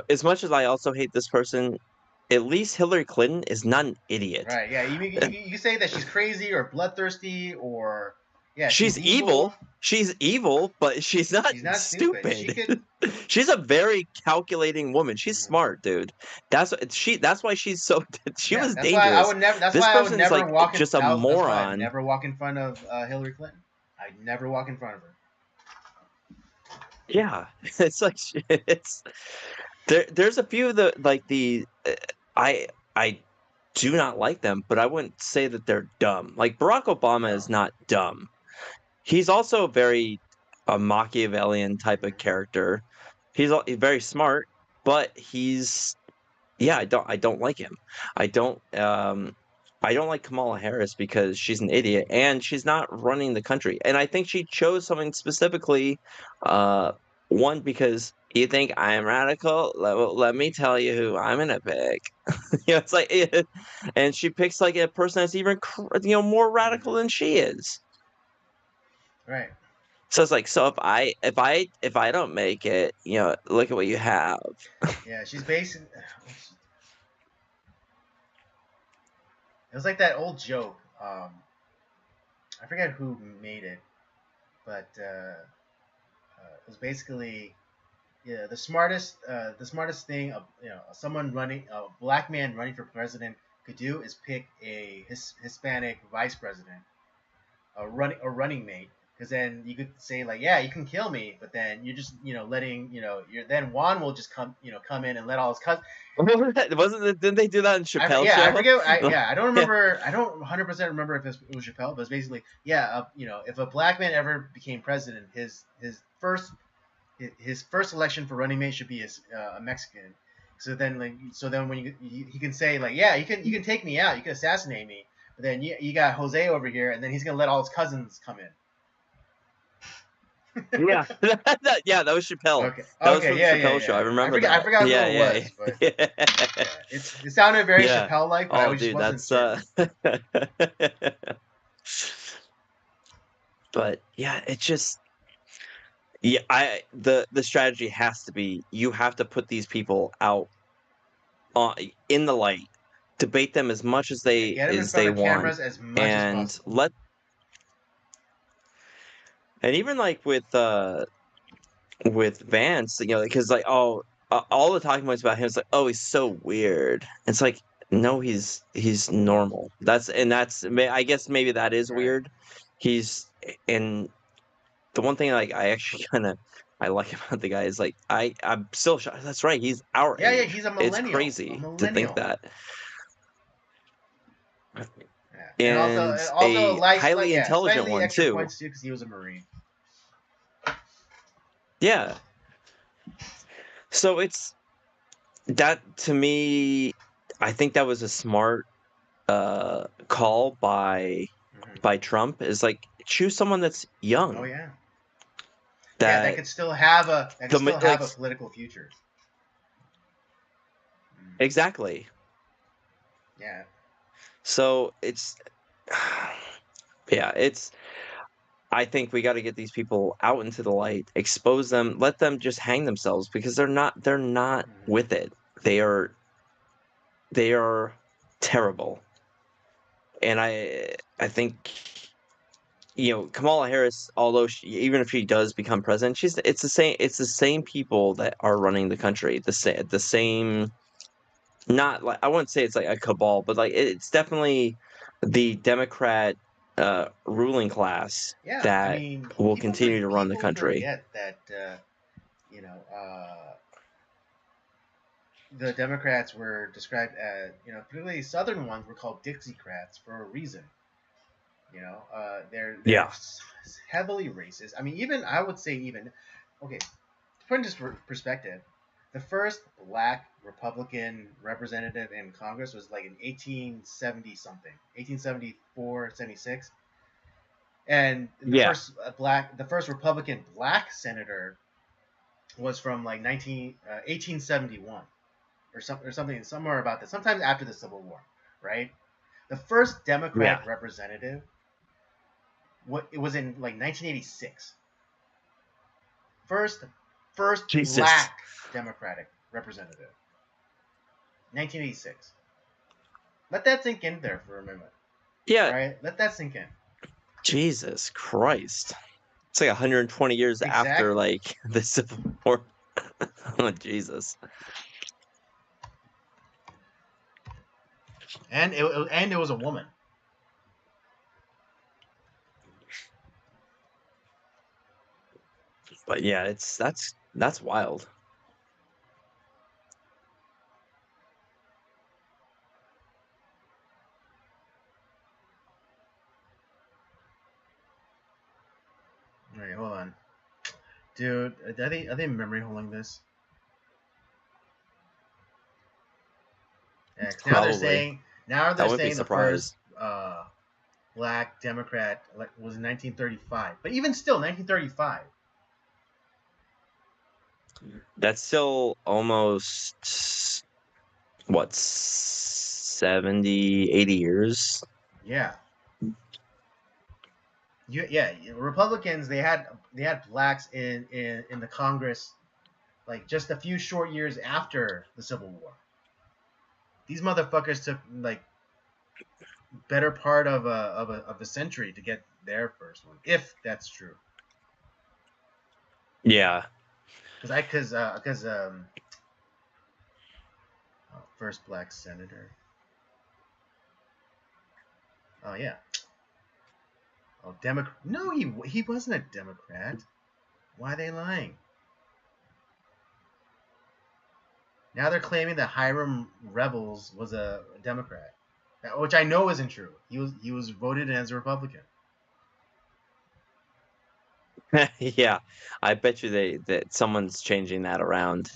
As much as I also hate this person, at least Hillary Clinton is not an idiot. Right? Yeah. You say that she's crazy or bloodthirsty or she's evil. She's evil, but she's not stupid. She's a very calculating woman. She's smart, dude. That's why she's so. She was dangerous. I would never walk in front of Hillary Clinton. I'd never walk in front of her. Yeah, it's like there's a few of the I do not like them, but I wouldn't say that they're dumb. Like Barack Obama is not dumb. He's also a Machiavellian type of character. He's very smart, but I don't like him. I don't like Kamala Harris because she's an idiot and she's not running the country. And I think she chose something specifically, one, because you think I'm radical. Let me tell you who I'm gonna pick. It's like, and she picks like a person that's even more radical than she is. Right. So it's like, so if I don't make it, look at what you have. Yeah, she's basing. It was like that old joke. I forget who made it, but it was basically, the smartest thing a black man running for president could do is pick a Hispanic vice president, a running mate. Because then you could say like, yeah, you can kill me, but then you're just letting then Juan will just come in and let all his cousins. Didn't they do that in Chappelle? Yeah, I forget. I don't remember. I don't 100% remember if it was Chappelle, but it's basically if a black man ever became president, his first election for running mate should be a Mexican. So then when he can say like, yeah, you can take me out, you can assassinate me, but then you got Jose over here, and then he's gonna let all his cousins come in. Yeah, that was Chappelle. Okay. That was from the Chappelle show. I remember that. I forgot who it was. But it sounded very Chappelle-like, but I just wasn't sure. But yeah, it's just the strategy has to be, you have to put these people out in the light, debate them as much as they want, and let. And even like with Vance, because like all the talking points about him is like, oh, he's so weird. It's like, no, he's normal. I guess maybe that is weird. And the one thing like I actually kind of I like about the guy is like I'm still shocked. That's right. He's our Yeah, age. he's a It's millennial. crazy to think that. Yeah, and And also a highly intelligent slightly one extra too. points too because he was a Marine. Yeah. So it's that to me. I think that was a smart call by Trump. Is like choose someone that's young. Oh yeah. That that could still have a like political future. exactly. Yeah. So it's yeah, it's I think we got to get these people out into the light, expose them, let them just hang themselves because they're not with it. They are terrible. And I think Kamala Harris, although even if she does become president, it's the same people that are running the country, the same not like I wouldn't say it's like a cabal, but like it's definitely the Democrat ruling class Yeah, I that mean, will continue to run the people country. forget that you know the Democrats were described as particularly Southern ones were called Dixiecrats for a reason. They're Yeah. heavily racist. I mean, even I would say okay, to put into perspective, the first black Republican representative in Congress was like in 1870 something, 1874, 76. And Yeah. the first Republican black senator was from like 1871 or something somewhere about that. Sometimes after the Civil War, right? The first Democrat Yeah. representative, it was in like 1986. First Jesus. black Democratic representative, 1986. Let that sink in there for a minute. Yeah. Right? Let that sink in. Jesus Christ. It's like 120 years after Exactly. like the Civil War. Oh Jesus. And it was a woman. But yeah, that's wild. All right, hold on. Dude, are they memory holding this? Yeah, 'cause Probably. now I they're wouldn't be saying the first surprised. black Democrat was in 1935. But even still, 1935. That's still almost what 70, 80 years. Yeah. Republicans they had blacks in the Congress like just a few short years after the Civil War. These motherfuckers took like better part of a century to get their first one, if that's true. Yeah. Because first black senator. Oh yeah. Oh Democrat. No, he wasn't a Democrat. Why are they lying? Now they're claiming that Hiram Rebels was a Democrat, which I know isn't true. He was voted in as a Republican. Yeah. I bet you that someone's changing that around.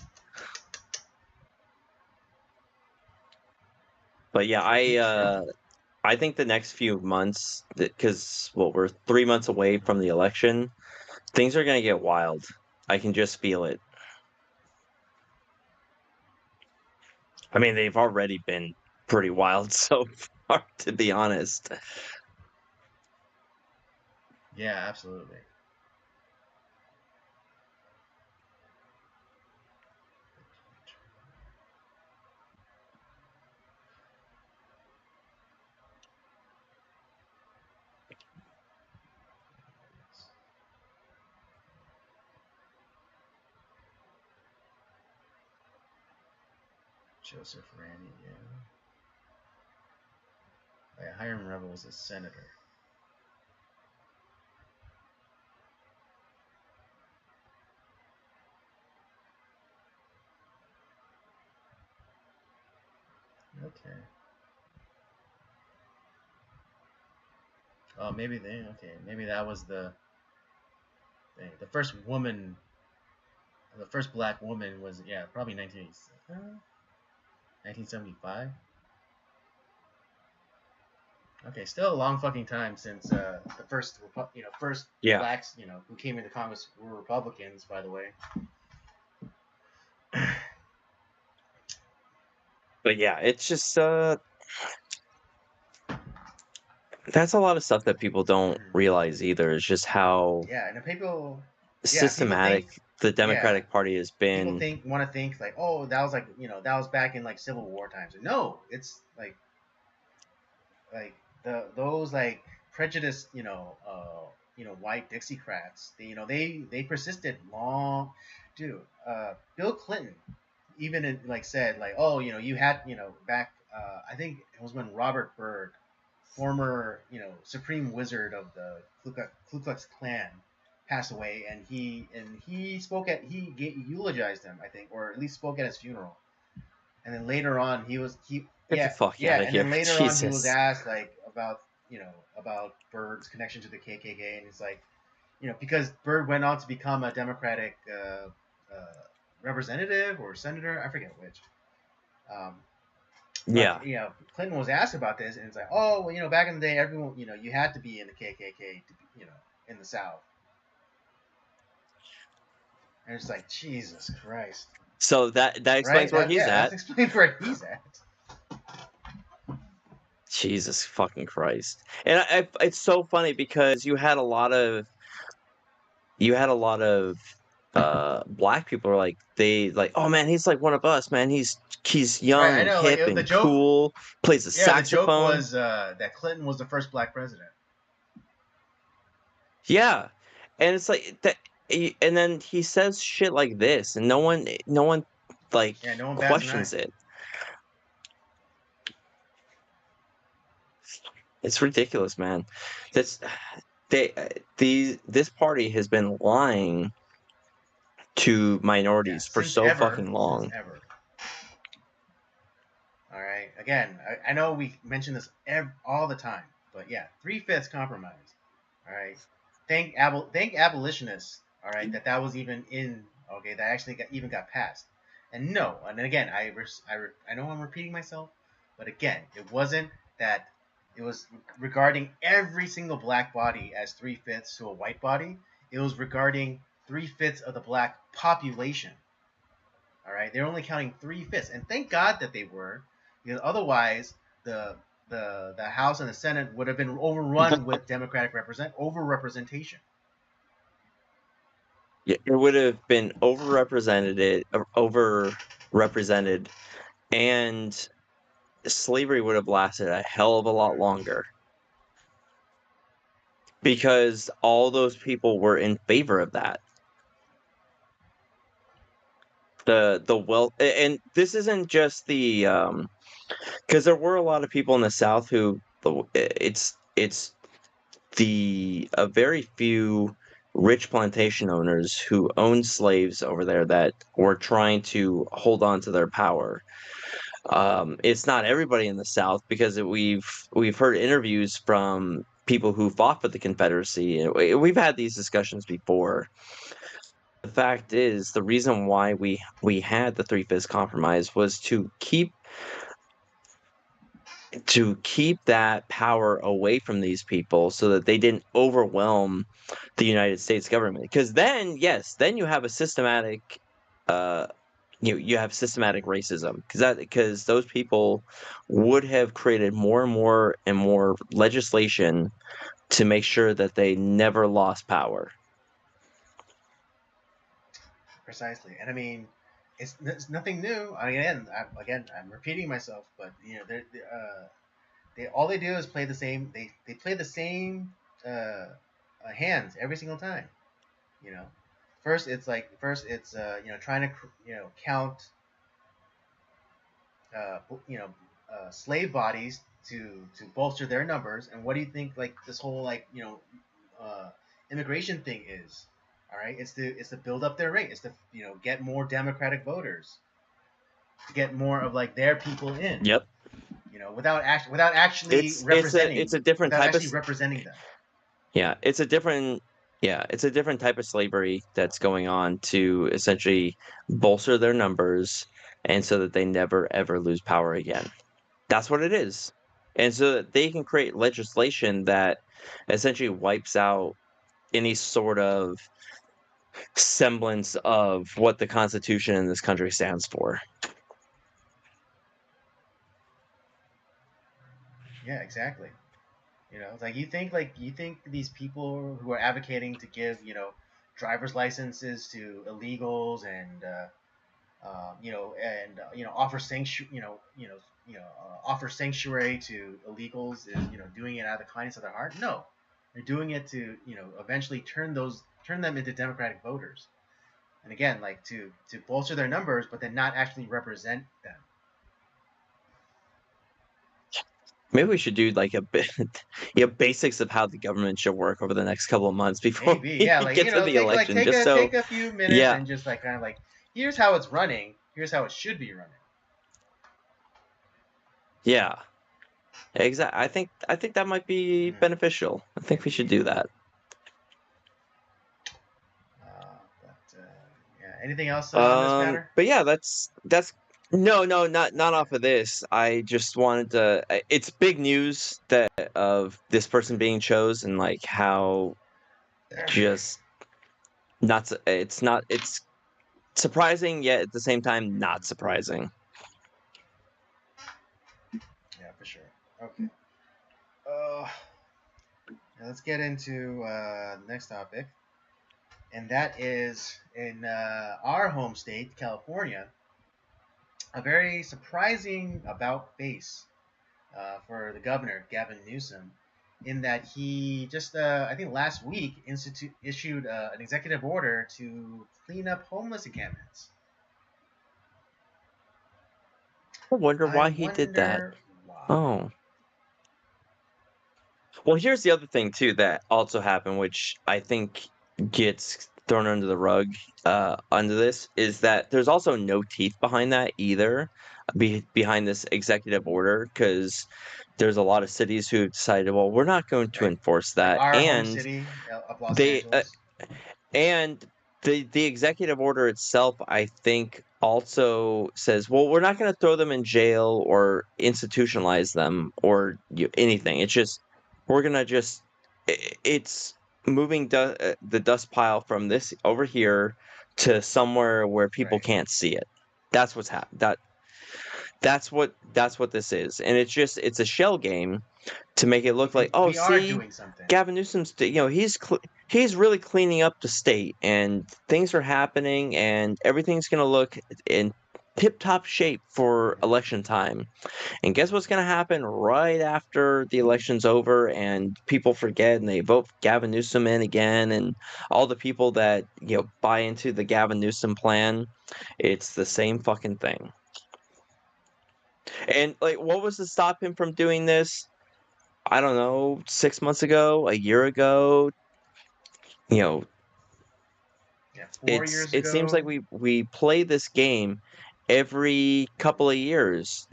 But yeah, I think the next few months, because we're 3 months away from the election, things are gonna get wild. I can just feel it. I mean, they've already been pretty wild so far, to be honest. Yeah, absolutely. Joseph Randy, yeah. Hiram Rebel was a senator. Oh, maybe they. Okay, maybe that was the thing. The first woman, the first black woman was probably 1975. Okay, still a long fucking time since the first first Yeah. blacks who came into Congress were Republicans, by the way. But yeah, it's just that's a lot of stuff that people don't realize either. It's just how Yeah, and the people systematic think the Democratic Party has people been. want to think like, oh, that was like that was back in like Civil War times. No, it's like those like prejudiced white Dixiecrats. They persisted long. Dude, Bill Clinton even like said like, oh, you had back. I think it was when Robert Byrd, former supreme wizard of the Ku Klux Klan, passed away, and he spoke at eulogized him, I think, or at least spoke at his funeral. And then later on, Get the fuck out of and here, then later on he was Jesus. asked like about Byrd's connection to the KKK, and he's like, because Byrd went on to become a Democratic representative or senator, I forget which. Yeah. Clinton was asked about this, and it's like, oh, well, back in the day, everyone, you had to be in the KKK to be, in the South. And it's like, Jesus Christ. So that explains where he's at. That explains where he's at. Jesus fucking Christ. And it's so funny because you had a lot of black people are like, oh man, he's like one of us, man. He's young Right, I and know, hip and cool, plays the saxophone. The joke was that Clinton was the first black president. Yeah. And it's like that, and then he says shit like this, and no one like questions it. It's ridiculous, man. This party has been lying to minorities for so fucking long. All right. Again, I know we mention this all the time, but yeah, 3/5 compromise. All right. Thank abolitionists. All right, that was even in. Okay, that actually got passed. And no, and again, I know I'm repeating myself, but again, it wasn't that. It was regarding every single black body as 3/5 to a white body. It was regarding 3/5 of the black population. All right, they're only counting 3/5, and thank God that they were, because otherwise the House and the Senate would have been overrun with Democratic overrepresentation. Yeah, it would have been overrepresented, and slavery would have lasted a hell of a lot longer because all those people were in favor of that. The wealth, and this isn't just the because there were a lot of people in the South who it's a very few rich plantation owners who owned slaves over there that were trying to hold on to their power. It's not everybody in the South because we've heard interviews from people who fought for the Confederacy. We've had these discussions before. The fact is, the reason why we had the 3/5 compromise was to keep that power away from these people so that they didn't overwhelm the United States government. Because then, yes, then you have a systematic, you have systematic racism. Because those people would have created more and more legislation to make sure that they never lost power. Precisely, and I mean, it's nothing new. I'm repeating myself, but they all they do is play the same. They play the same hands every single time. First it's trying to count slave bodies to bolster their numbers. And what do you think like this whole immigration thing is? All right, it's to build up their rate. It's to get more Democratic voters, to get more of like their people in. Yep. without actually representing, it's a different without type of actually representing them. yeah, it's a different type of slavery that's going on to essentially bolster their numbers and so that they never ever lose power again. That's what it is. And so that they can create legislation that essentially wipes out any sort of semblance of what the Constitution in this country stands for. Yeah, exactly. It's like you think these people who are advocating to give driver's licenses to illegals and offer offer sanctuary to illegals is doing it out of the kindness of their heart. No, they're doing it to eventually turn them into Democratic voters, and again, like to bolster their numbers, but then not actually represent them. Maybe we should do like a bit, basics of how the government should work over the next couple of months before Maybe, we yeah, like get to the election. Just so, take a few minutes yeah, and just like kind of like here's how it's running, here's how it should be running. yeah, exactly. I think that might be beneficial. I think we should do that. Yeah. Anything else on this matter? But yeah, that's no, not off of this. I just wanted to. It's big news that of this person being chosen, and like how just not. It's not. It's surprising, yet at the same time not surprising. Yeah, for sure. Okay. Let's get into the next topic, and that is in our home state, California, a very surprising about face for the governor, Gavin Newsom, in that he just, I think last week, issued an executive order to clean up homeless encampments. I wonder I why he did that. wonder why. Oh. Well, here's the other thing too that also happened, which I think gets thrown under the rug under this, is that there's also no teeth behind that either, behind this executive order, because there's a lot of cities who decided, well, we're not going to Right? enforce Like that, our home and city of Los they Angeles. and the executive order itself, I think, also says, well, we're not going to throw them in jail or institutionalize them or anything. It's just we're going to just it's moving the dust pile from this over here to somewhere where people Right. can't see it. That's what's happened. That's what this is, and it's a shell game to make it look like, oh, We are see, doing something. Gavin Newsom's, he's really cleaning up the state, and things are happening, and everything's gonna look in tip-top shape for election time. And guess what's gonna happen right after the election's over, and people forget, and they vote Gavin Newsom in again, and all the people that buy into the Gavin Newsom plan, it's the same fucking thing. And like, what was to stop him from doing this? I don't know, 6 months ago, a year ago, you know, Yeah, 4 years it seems ago. like we play this game every couple of years,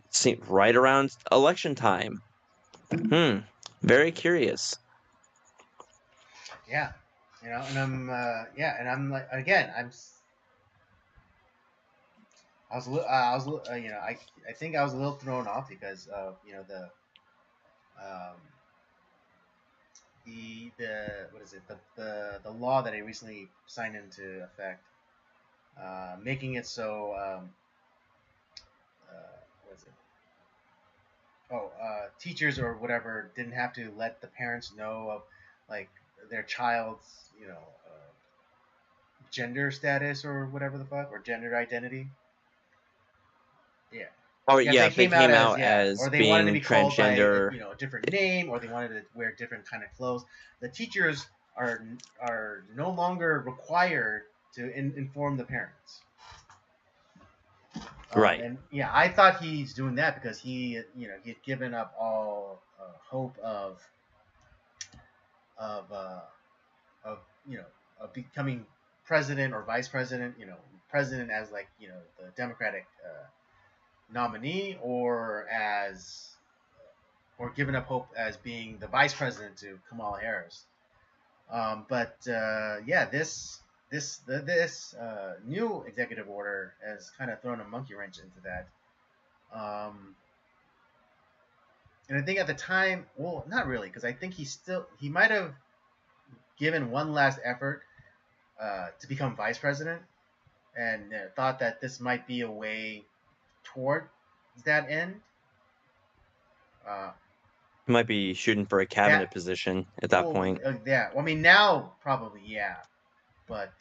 right around election time. Very curious. Yeah, and I'm like again, I was I think I was a little thrown off because of um, the what is it the law that I recently signed into effect, making it so what is it? Oh, teachers or whatever didn't have to let the parents know of like their child's gender status or whatever the fuck, or gender identity. Yeah. Oh Yeah, if yeah, they if they came out came as, out yeah, as or they wanted to being be called by transgender, a different name, or they wanted to wear different kind of clothes, the teachers are no longer required to inform the parents. right? And yeah, I thought he's doing that because he had given up all hope of uh, of of becoming president or vice president. President as like the Democratic nominee, or as or given up hope as being the vice president to Kamala Harris. Yeah, this new executive order has kind of thrown a monkey wrench into that. And I think at the time, well, not really, because I think he might have given one last effort to become vice president, and thought that this might be a way toward that end. He might be shooting for a cabinet position at that point. Yeah, well, I mean now probably yeah, but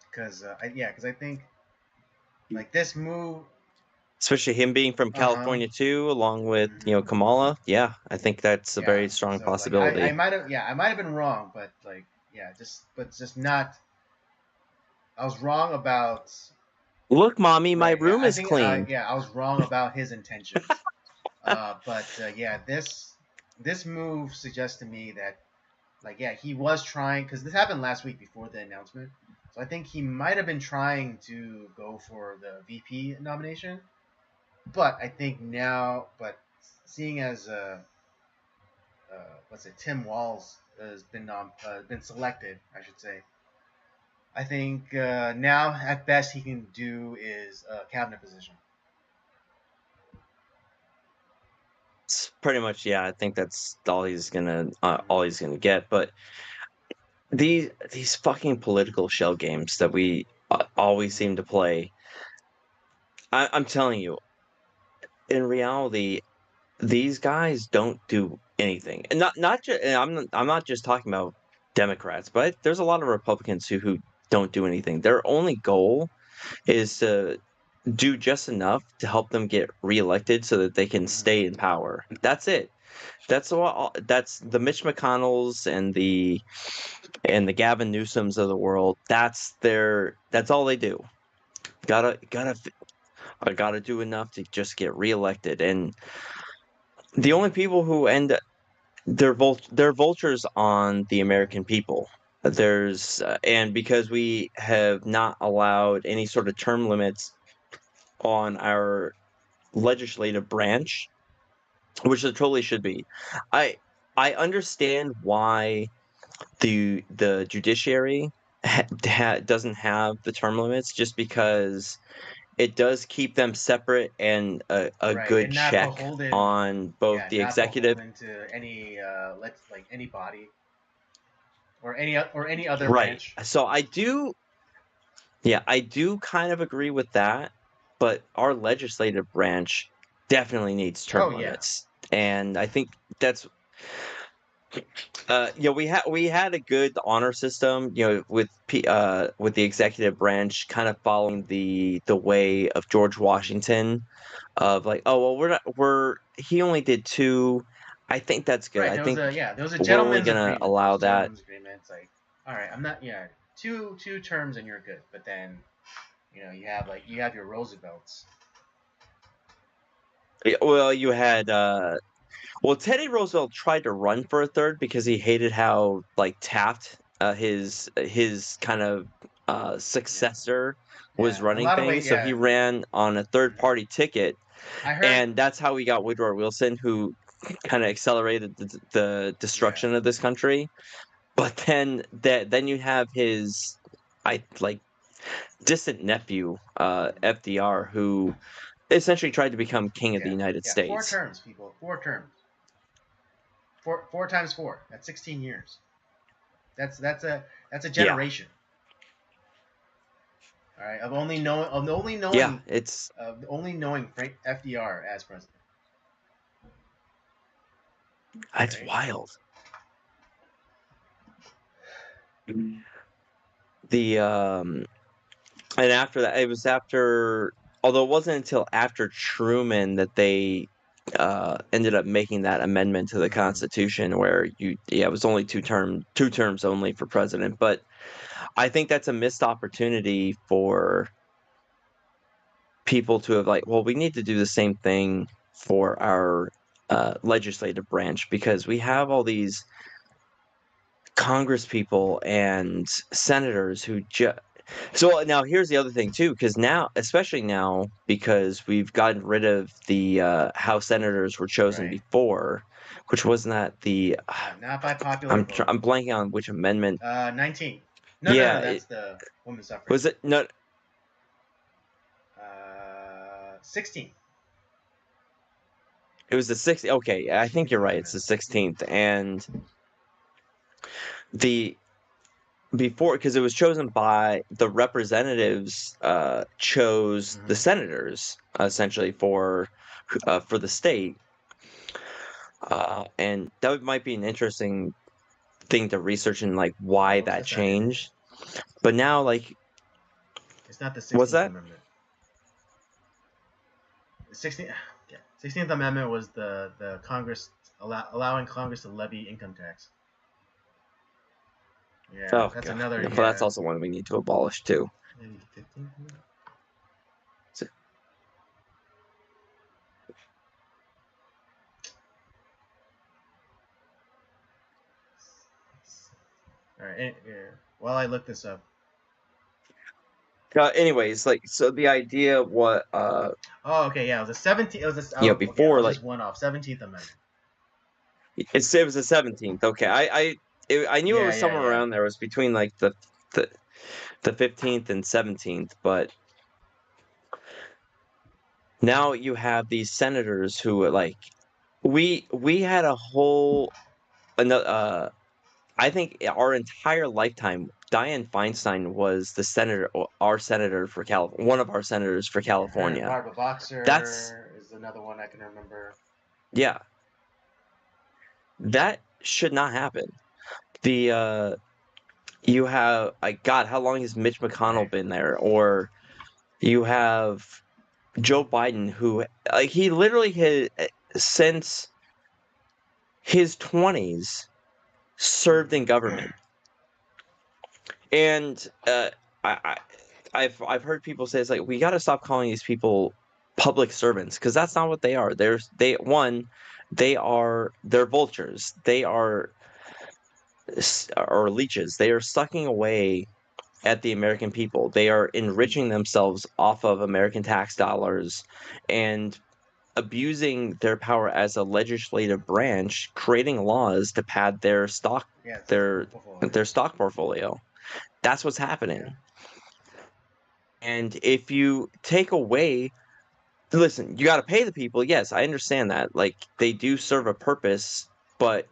because I think like this move, especially him being from California too, along with Kamala. Yeah, I think that's a very strong possibility. Like, I might have been wrong, but like just not. I was wrong about. Look, mommy, my room is clean. I was wrong about his intentions. This move suggests to me that, like, yeah, he was trying, because this happened last week before the announcement. So I think he might have been trying to go for the VP nomination. But I think now, seeing as Tim Walz has been selected, I should say. I think now at best he can do is a cabinet position. It's pretty much, yeah. I think that's all he's gonna get. But these fucking political shell games that we always seem to play. I'm telling you, in reality, these guys don't do anything, and not just. I'm not just talking about Democrats, but there's a lot of Republicans who don't do anything. Their only goal is to do just enough to help them get reelected so that they can stay in power. That's it. That's the Mitch McConnells and the Gavin Newsoms of the world. That's all they do. Gotta do enough to just get reelected. And the only people who they're vultures on the American people. And because we have not allowed any sort of term limits on our legislative branch, which it totally should be. I understand why the judiciary doesn't have the term limits, just because it does keep them separate and a good check on both the executive into any any body or any other branch. So I do kind of agree with that, but our legislative branch definitely needs term limits, and I think that's. We had a good honor system, with the executive branch kind of following the way of George Washington, of like, oh well, he only did 2. I think that's good. I think there was a gentleman's agreement. Allow that. It's like, all right, I'm not 2 terms and you're good, but then you have your Roosevelts. Well, you had. Well, Teddy Roosevelt tried to run for a third because he hated how Taft, his kind of successor, was running things. So he ran on a third-party ticket, and that's how we got Woodrow Wilson, who kind of accelerated the destruction of this country. But then you have his distant nephew, FDR, who essentially tried to become king of the United States. 4 terms, people. 4 terms. 4 times 4. That's 16 years. That's a generation. All right, of only knowing. Yeah, it's only knowing Frank FDR as president. That's wild. And after that, it was after. Although it wasn't until after Truman that they ended up making that amendment to the Constitution, where it was only 2 terms only for president. But I think that's a missed opportunity for people to have we need to do the same thing for our legislative branch, because we have all these Congress people and senators who So now here's the other thing too, because now, especially now, because we've gotten rid of the House senators were chosen Right. before, which wasn't that the Not by popular vote. I'm blanking on which amendment. 19. No, Yeah, that's the women's suffrage. was it no? 16. It was the 16th. Okay, I think you're right. It's the 16th, and the before because it was chosen by the representatives chose the senators essentially for the state, and that might be an interesting thing to research and like why that changed. But now, like, it's not the 16th what's that? Amendment. The 16th Amendment was the Congress allowing Congress to levy income tax. Yeah, Oh, that's God. another. But that's also one we need to abolish too. Maybe 15th. All right. While I look this up. Anyways, like, so the idea what Oh, okay, yeah, it was a 17th. It was a, before, okay, like, just one off 17th Amendment. It was the 17th. Okay, I knew it was somewhere around there. It was between like the 15th and 17th, but now you have these senators who like we had a whole another. I think our entire lifetime, Dianne Feinstein was the senator, our senator for one of our senators for California. Yeah, Barbara Boxer is another one I can remember. Yeah, that should not happen. The you have God, how long has Mitch McConnell been there? Or you have Joe Biden, who like he literally had since his 20s served in government. And I've heard people say it's like we got to stop calling these people public servants because that's not what they are. They're vultures. They are or leeches. They are sucking away at the American people. They are enriching themselves off of American tax dollars and abusing their power as a legislative branch, creating laws to pad their stock their stock portfolio. That's what's happening. Yeah. And if you take away listen, you got to pay the people. Yes, I understand that. Like they do serve a purpose, but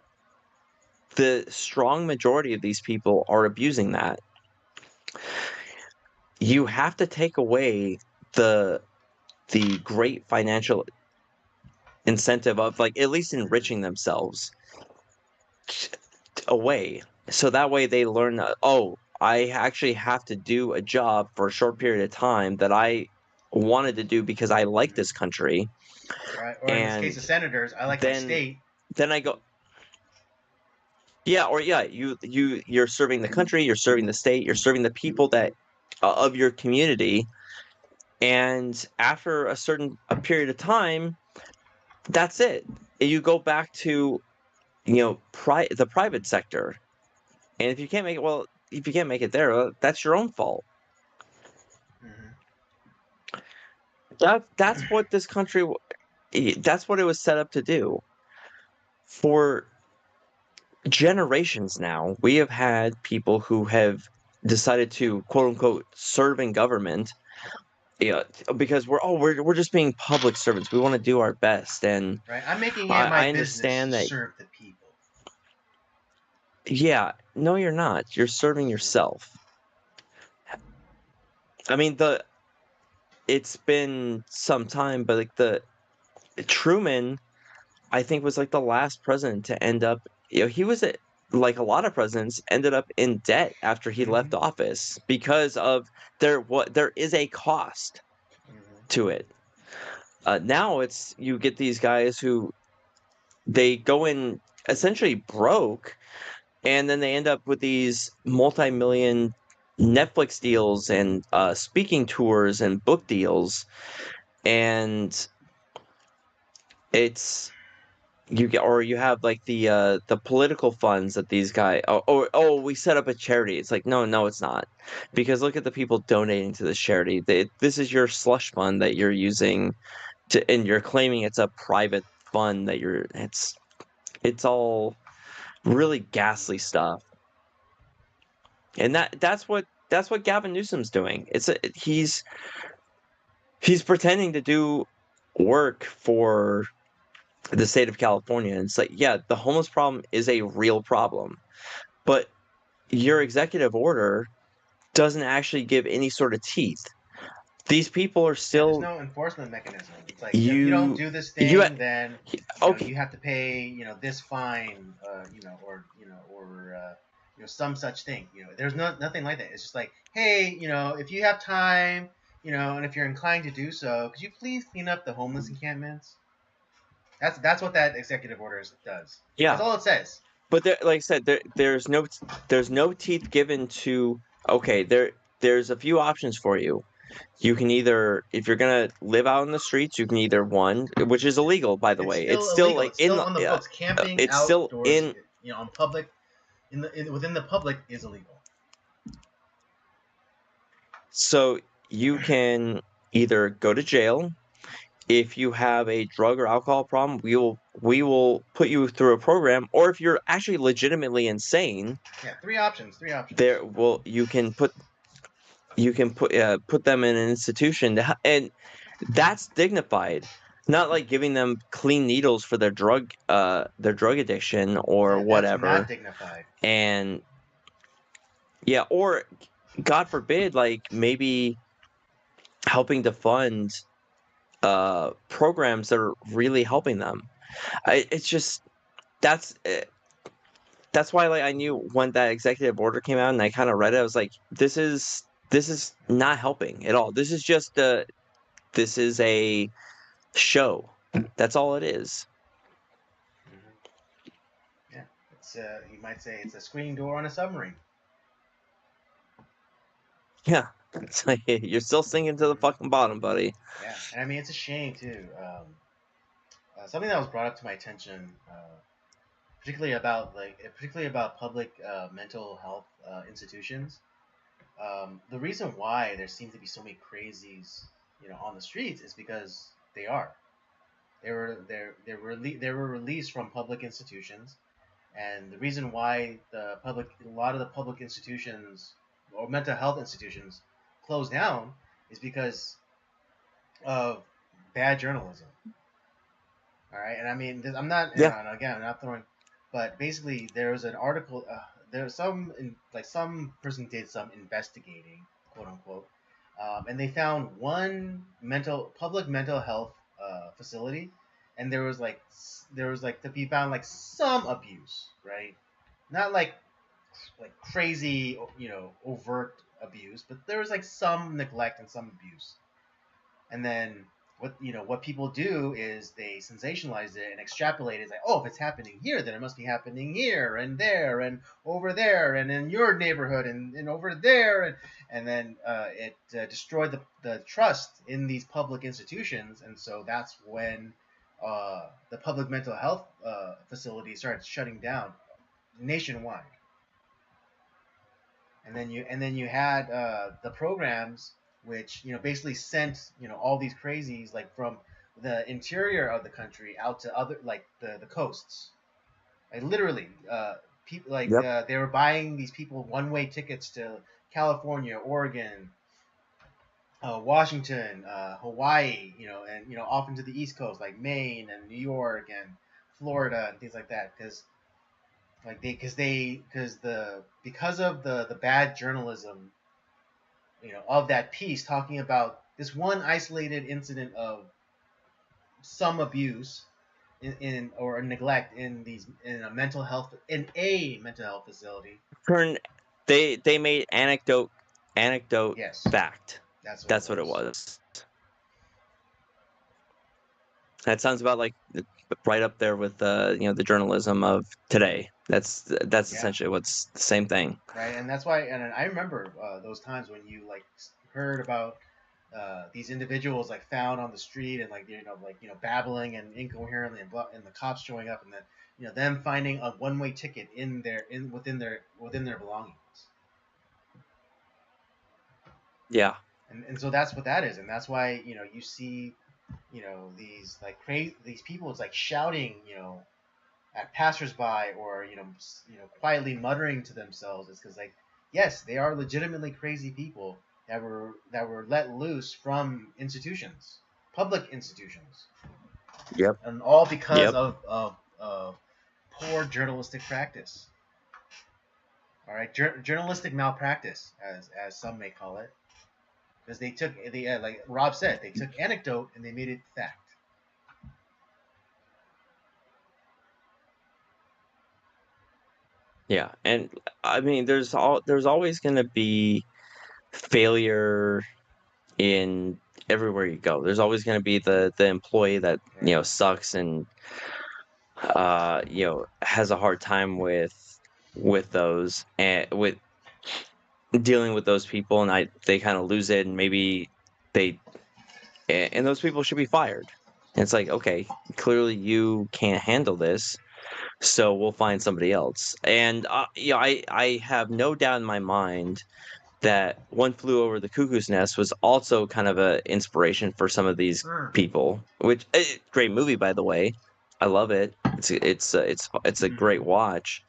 the strong majority of these people are abusing that. You have to take away the great financial incentive of like at least enriching themselves away. So that way they learn, oh, I actually have to do a job for a short period of time that I wanted to do because I like this country. Right. Or in this case of senators, I like my state. Then I go, yeah, or yeah, you're serving the country, you're serving the state, you're serving the people that of your community. And after a period of time, that's it. You go back to, the private sector. And if you can't make it, if you can't make it there, that's your own fault. That's what this country, that's what it was set up to do. For generations now, we have had people who have decided to quote unquote serve in government. Yeah, because we're just being public servants. We want to do our best, and right. I'm making it my understand business to serve the people. Yeah, no, you're not. You're serving yourself. I mean, it's been some time, but like the Truman, I think was like the last president to end up. He was like a lot of presidents ended up in debt after he left office because of there is a cost to it. Now you get these guys who they go in essentially broke, and then they end up with these multi-million Netflix deals and speaking tours and book deals, and it's you have like the political funds that these guys. Oh, we set up a charity. It's like no, it's not, because look at the people donating to this charity. This is your slush fund that you're using and you're claiming it's a private fund that you're. It's all really ghastly stuff, and that's what Gavin Newsom's doing. He's pretending to do work for the state of California. And it's like, yeah, the homeless problem is a real problem, but your executive order doesn't actually give any sort of teeth. These people are Yeah, there's still no enforcement mechanism. It's like, if you don't do this thing, then okay. you have to pay this fine, or some such thing. There's nothing like that. It's just like, hey, if you have time, and if you're inclined to do so, could you please clean up the homeless encampments? That's what that executive order does. Yeah, that's all it says. But like I said, there's no teeth given to. Okay, there's a few options for you. You can either, if you're gonna live out in the streets, you can either one, which is illegal, by the way. It's still illegal. like It's still on the books. Camping it's outdoors, still in on public, within the public is illegal. So you can either go to jail. If you have a drug or alcohol problem, we will put you through a program. Or if you're actually legitimately insane, yeah, three options. you can put them in an institution and that's dignified, not like giving them clean needles for their drug addiction or whatever. That's not dignified. And yeah, or God forbid, like maybe helping to fund programs that are really helping them. It's just that's why, like, I knew when that executive order came out and I kind of read it, I was like, this is not helping at all. This is just this is a show. That's all it is. Mm-hmm. Yeah, it's you might say it's a screen door on a submarine. Yeah, it's like you're still sinking to the fucking bottom, buddy. Yeah, and I mean, it's a shame too. Something that was brought up to my attention, particularly about public mental health institutions. The reason why there seems to be so many crazies, on the streets is because they were released from public institutions, and the reason why a lot of the public institutions or mental health institutions closed down is because of bad journalism. All right, and I mean, I'm not, again, I'm not throwing, but basically there was an article. There was some person did some investigating, quote unquote, and they found one public mental health facility, and there was to be found like some abuse, right? Not like crazy, overt abuse, but there was like some neglect and some abuse. And then what people do is they sensationalize it and extrapolate it. It's like, oh, if it's happening here, then it must be happening here and there and over there and in your neighborhood and over there, and then it destroyed the trust in these public institutions. And so that's when the public mental health facilities started shutting down nationwide. And then you had the programs which basically sent all these crazies like from the interior of the country out to other like the coasts, like literally people like they were buying these people one-way tickets to California, Oregon, Washington, Hawaii, and off into the East Coast like Maine and New York and Florida and things like that, because of the bad journalism, of that piece talking about this one isolated incident of some abuse or neglect in a mental health facility. They made anecdote yes. fact. That's what it was. That sounds about like right up there with the journalism of today. That's essentially what's the same thing. Right, and that's why, and I remember those times when you like heard about these individuals like found on the street and babbling and incoherently, and the cops showing up, and then them finding a one-way ticket within their belongings. Yeah. And so that's what that is, and that's why you see these like these people it's like shouting at passersby, or quietly muttering to themselves. It's because like, yes, they are legitimately crazy people that were let loose from institutions, public institutions, Yep. and all because Yep. of poor journalistic practice. All right, journalistic malpractice, as some may call it, because like Rob said, they took anecdote and they made it fact. Yeah. And I mean, there's always going to be failure in everywhere you go. There's always going to be the employee that Right. sucks and has a hard time with those, and with dealing with those people, and they kind of lose it, and maybe they and those people should be fired. And it's like, okay, clearly you can't handle this, so we'll find somebody else. And I have no doubt in my mind that One Flew Over the Cuckoo's Nest was also kind of a inspiration for some of these Mm. people. Which great movie, by the way. I love it. It's a great watch.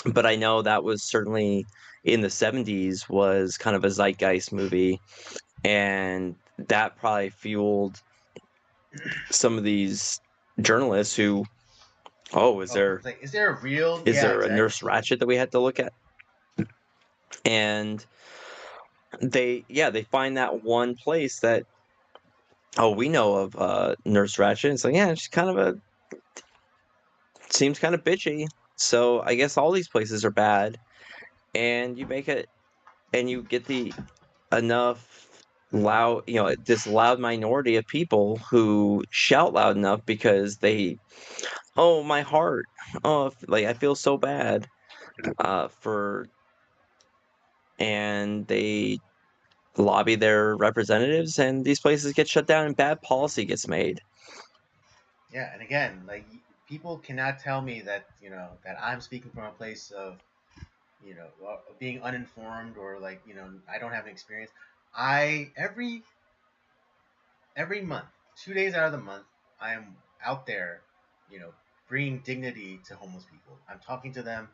But I know that was certainly in the 70s was kind of a zeitgeist movie, and that probably fueled some of these journalists who, oh, Oh, like, is there a real? is Yeah, there a exactly. Nurse Ratched that we had to look at? And they find that one place that, oh, we know of Nurse Ratched. It's like, yeah, she's kind of seems kind of bitchy. So I guess all these places are bad, and you make it, and you get the enough loud, this loud minority of people who shout loud enough because oh, my heart, oh, like I feel so bad for, and they lobby their representatives, and these places get shut down, and bad policy gets made. Yeah, and again, like, people cannot tell me that that I'm speaking from a place of being uninformed, or like I don't have an experience. I every month, 2 days out of the month, I am out there, you know, bringing dignity to homeless people. I'm talking to them,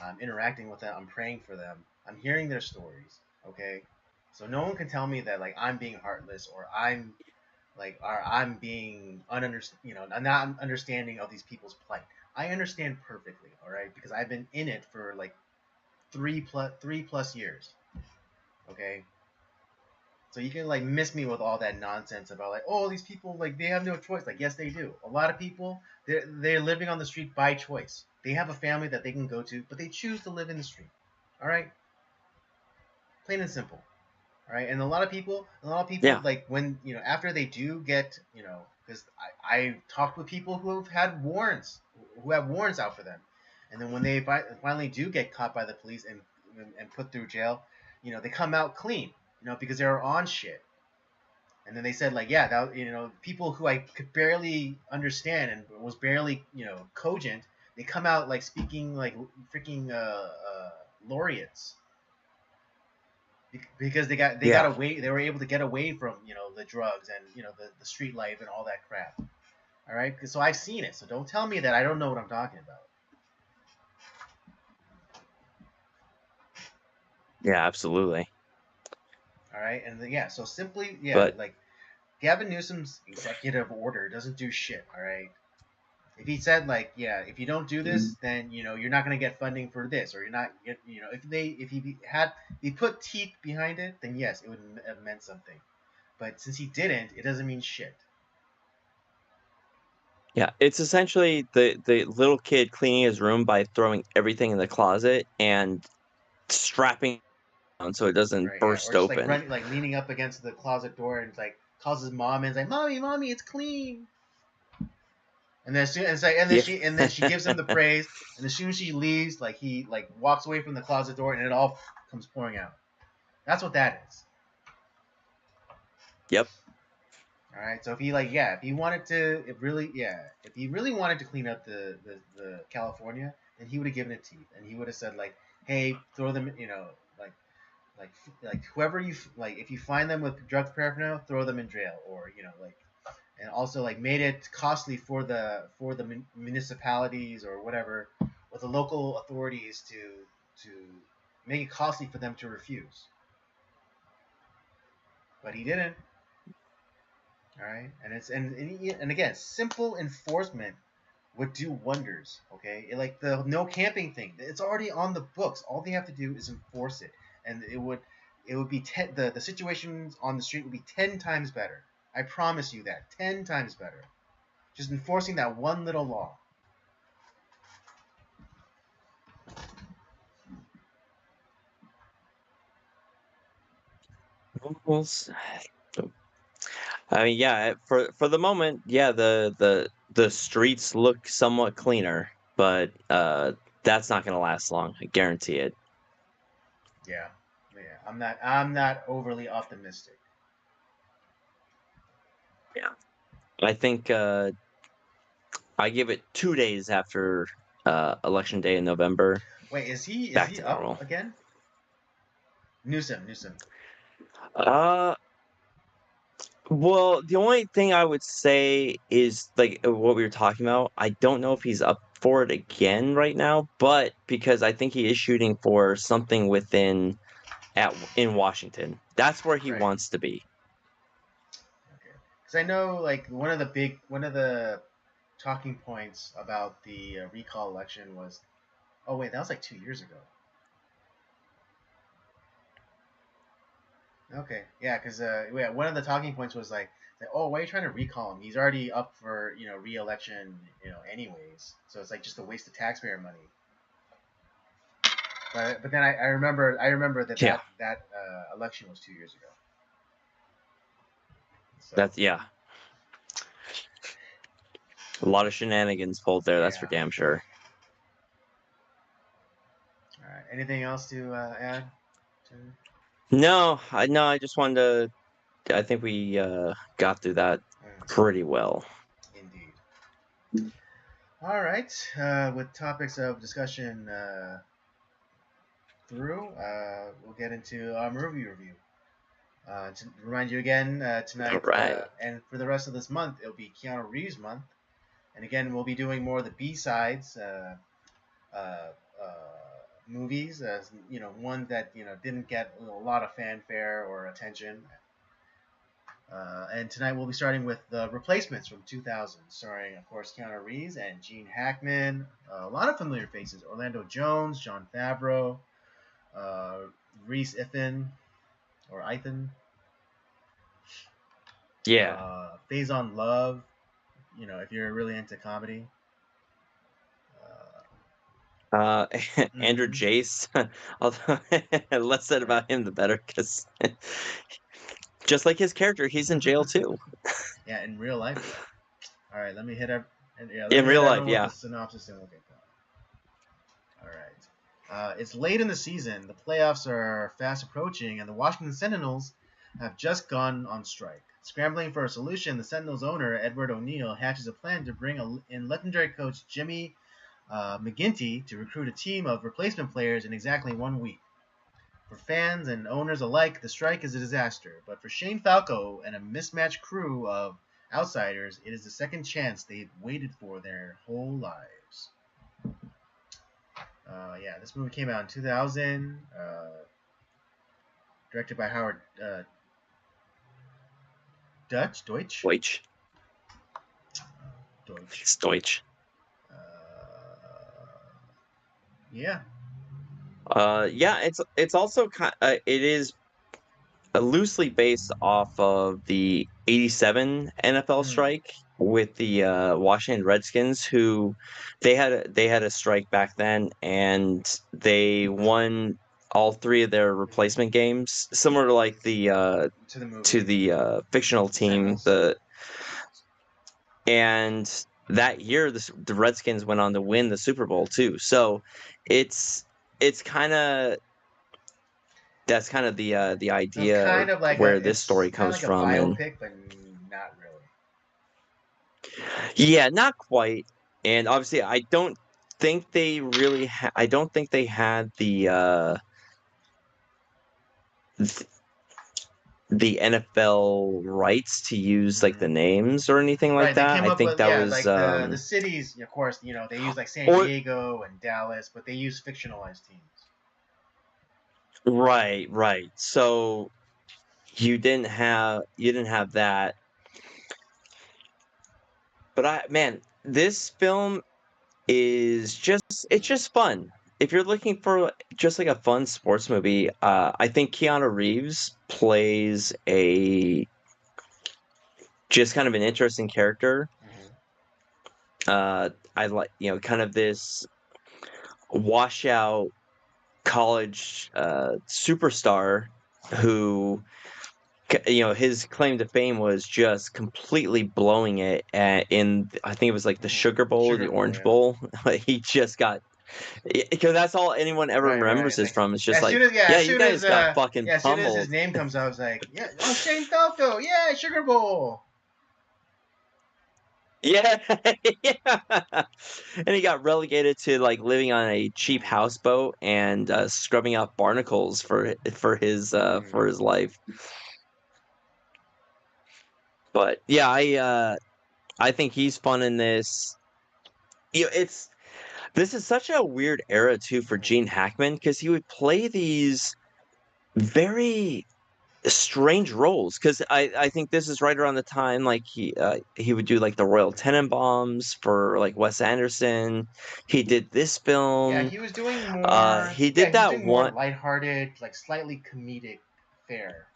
I'm interacting with them, I'm praying for them, I'm hearing their stories. Okay, so no one can tell me that like I'm being heartless, or I'm being I'm not understanding of these people's plight. I understand perfectly, all right, because I've been in it for like 3+ years. Okay, so you can like miss me with all that nonsense about like, oh, these people like they have no choice. Like, yes, they do. A lot of people they're living on the street by choice. They have a family that they can go to, but they choose to live in the street. All right, plain and simple. All right, and a lot of people Yeah. like when after they do get because I talked with people who have had warrants, who have warrants out for them, and then when they finally do get caught by the police and put through jail, they come out clean, because they were on shit. And then they said like, yeah, that people who I could barely understand and was barely cogent, they come out like speaking like freaking laureates, because they got Yeah. away, they were able to get away from the drugs and the street life and all that crap. All right, so I've seen it. So don't tell me that I don't know what I'm talking about. Yeah, absolutely. All right, and yeah, so simply, yeah, But like Gavin Newsom's executive order doesn't do shit. All right, if he said like, yeah, if you don't do this, then you're not gonna get funding for this, or you're not get if he put teeth behind it, then yes, it would have meant something. But since he didn't, it doesn't mean shit. yeah, it's essentially the little kid cleaning his room by throwing everything in the closet and strapping it on so it doesn't Right, yeah, or burst just like open. running, like leaning up against the closet door, and it's like calls his mom, and it's like, "Mommy, mommy, it's clean." And then it's like, Yeah. and then she gives him the praise, and as soon as she leaves, like he like walks away from the closet door, and it all comes pouring out. That's what that is. Yep. All right. So if he like, yeah, if he wanted to, if he really wanted to clean up the California, then he would have given it teeth, and he would have said like, hey, throw them, like like like whoever like, if you find them with drug paraphernalia, throw them in jail, or like, and also like made it costly for the municipalities or whatever, or the local authorities to make it costly for them to refuse. But he didn't. All right, and and again, simple enforcement would do wonders. Okay, like the no camping thing, it's already on the books. All they have to do is enforce it, and it would be the situations on the street would be 10 times better. I promise you that, 10 times better. Just enforcing that one little law. We'll s- I mean, yeah, for the moment, yeah, the streets look somewhat cleaner, but that's not gonna last long. I guarantee it. Yeah, yeah. I'm not overly optimistic. Yeah. I think I give it 2 days after election day in November, Wait, is back he to up normal. again? Newsom. Uh, well, the only thing I would say is like what we were talking about. I don't know if he's up for it again right now, but because I think he is shooting for something within in Washington. That's where he Right. wants to be. Okay. Because I know like one of the talking points about the recall election was, oh wait, that was like 2 years ago. Okay, yeah, because yeah, one of the talking points was like, oh, why are you trying to recall him? He's already up for re-election, anyways. So it's like just a waste of taxpayer money. But then I remember that Yeah, election was 2 years ago. So that's yeah. A lot of shenanigans pulled there. That's for yeah. damn sure. All right. Anything else to add? To... No, I just wanted to. I think we got through that pretty well. Indeed. All right. With topics of discussion through, we'll get into our movie review. To remind you again, All tonight right. and for the rest of this month, it'll be Keanu Reeves month. And again, we'll be doing more of the B-sides uh, uh, movies, as one that didn't get a lot of fanfare or attention. And tonight we'll be starting with The Replacements from 2000, starring, of course, Keanu Reeves and Gene Hackman. A lot of familiar faces: Orlando Jones, Jon Favreau, uh, Reese Ifan or Ethan, Yeah. Faison Love. If you're really into comedy. Uh, Andrew Mm-hmm. Jace. Although less said Right. about him, the better, because just like his character, he's in jail too. Yeah, in real life. All right, let me hit let In me hit real life, everyone with yeah. the synopsis and we'll get going. All right. It's late in the season. The playoffs are fast approaching, and the Washington Sentinels have just gone on strike. Scrambling for a solution, the Sentinels owner, Edward O'Neill, hatches a plan to bring in legendary coach Jimmy McGinty to recruit a team of replacement players in exactly 1 week. For fans and owners alike, the strike is a disaster, but for Shane Falco and a mismatched crew of outsiders, it is the second chance they've waited for their whole lives. Yeah, this movie came out in 2000, directed by Howard Deutsch. Deutsch. Deutsch. It's Deutsch. Yeah. Yeah, it's also it is loosely based off of the '87 NFL Mm, strike with the Washington Redskins, who they had a strike back then, and they won all three of their replacement games, similar to like to the movie, fictional The team. Sentinels. And that year the Redskins went on to win the Super Bowl too. So it's kind of that's kind of the So it's idea kind of of like where this story kind of comes like a from, and biopic, but not really. yeah, not quite. And obviously, I don't think they really. I don't think they had th- the NFL rights to use like the Mhm. names or anything like Right, they that. came I up think with that yeah, was like the cities. Of course, they use like San or Diego and Dallas, but they use fictionalized teams. right, right. So you didn't have that. But man, this film is it's just fun. If you're looking for just like a fun sports movie, I think Keanu Reeves plays a just kind of an interesting character. Hmm. I like, kind of this washout college superstar who, his claim to fame was just completely blowing it in, I think it was like the Hmm. Sugar Bowl or Sugar the Bowl, Orange yeah. Bowl. He just got, because that's all anyone ever Right, remembers right. this Like from. It's just like, yeah, you guys got fucking as soon as his pummeled. name comes out, I was like, yeah, oh Shane Falco, yeah, Sugar Bowl. Yeah, yeah. And he got relegated to like living on a cheap Hmm. houseboat and scrubbing out barnacles for his life. But yeah, I think he's fun in this. It's this is such a weird era too for Hmm. Gene Hackman because he would play these very strange roles. Because I think this is right around the time like he would do like the Royal Hmm. Tenenbaums for like Wes Anderson. He did this Yeah, film. he was doing more. He Yeah, did he was that doing more one. lighthearted, like slightly comedic fare.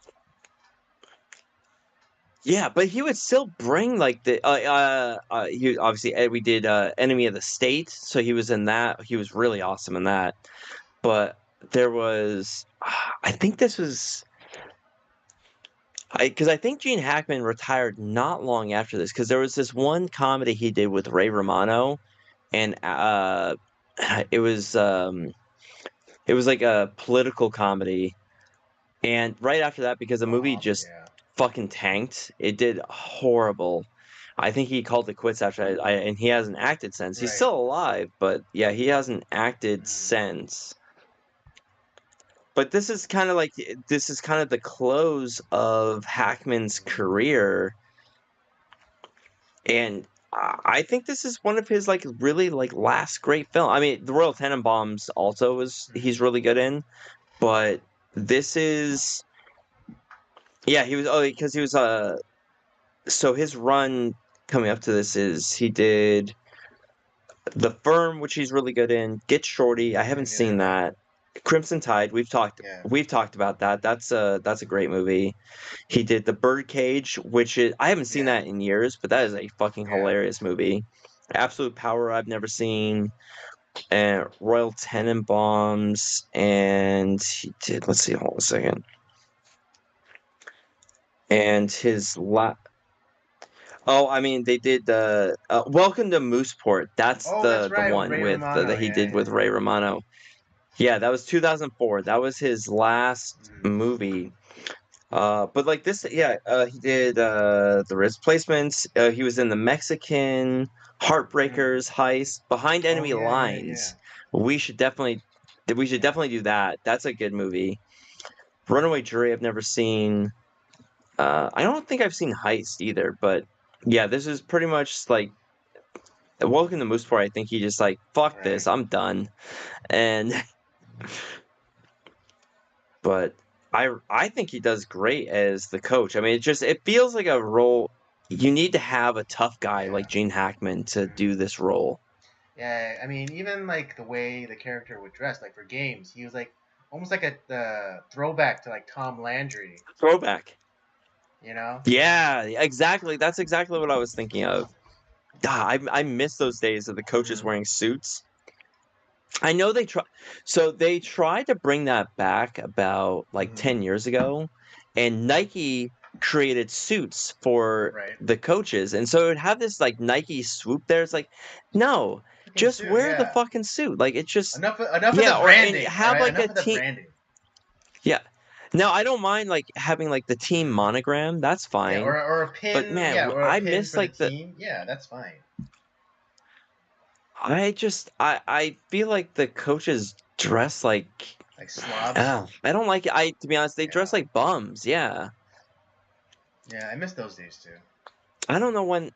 Yeah, but he would still bring like he obviously we did Enemy of the State, so he was in that. He was really awesome in that. But there was I think this was because I think Gene Hackman retired not long after this because there was this one comedy he did with Ray Romano, and it was um it was like a political comedy. And right after that, because the movie Oh just yeah. fucking tanked, it did horrible. I think he called it quits after and he hasn't acted since. He's Right. still alive, but yeah, he hasn't acted Hmm. since. But this is kind of the close of Hackman's Hmm. career, and I think this is one of his like really like last great film. I mean, The Royal Tenenbaums also was he's Hmm. really good in, but this is yeah, he was because he was so his run coming up to this is he did The Firm, which he's really good in. Get Shorty, I haven't Neither seen have I. that. Crimson Tide, Yeah. we've talked about that. That's a great movie. He did The Birdcage, which is I haven't seen Yeah. that in years, but that is a fucking Yeah. hilarious movie. Absolute Power, I've never seen. And Royal Tenenbaums, and he did. Let's see, hold on a second. And his la Oh, I mean, they did the Welcome to Mooseport. That's Oh, that's the right, with one Ray with Romano. that he Yeah, did with yeah. Ray Romano. Yeah, that was 2004. That was his last Hmm. movie. But like this, yeah, he did the Replacements. He was in the Mexican Hmm. Heartbreakers heist, Behind Oh Enemy yeah, yeah, yeah, Lines. We should definitely we should yeah. definitely do that. That's a good movie. Runaway Jury, I've never seen. I don't think I've seen Heist either, but yeah, this is pretty much like Welcome to Mooseport. I think he just like fuck Right. this, I'm done. And but I think he does great as the coach. I mean, it feels like a role you need to have a tough guy Yeah. like Gene Hackman to do Hmm. this role. Yeah. I mean, even like the way the character would dress, like for games, he was like almost like a throwback to like Tom Landry. Throwback. You know. Yeah, exactly. That's exactly what I was thinking of. I miss those days of the coaches Hmm. wearing suits. I know they tried to bring that back about like Hmm. 10 years ago, and Nike created suits for Right. the coaches. And so it would have this like Nike swoop there. It's like, no, Fucking just suit. wear the Yeah. fucking suit. Like it's just Enough of yeah, the or and branding. All have right. like a Enough of the team branding. yeah. Now I don't mind like having like the team monogram. That's Yeah, fine. or a But pin. man, Yeah, or a I pin miss for the like the. team. Yeah, that's fine. I feel like the coaches dress like. Like slobs. I don't like it. To be honest, they dress Yeah, like bums. Yeah. yeah, I miss those days too. I don't know when.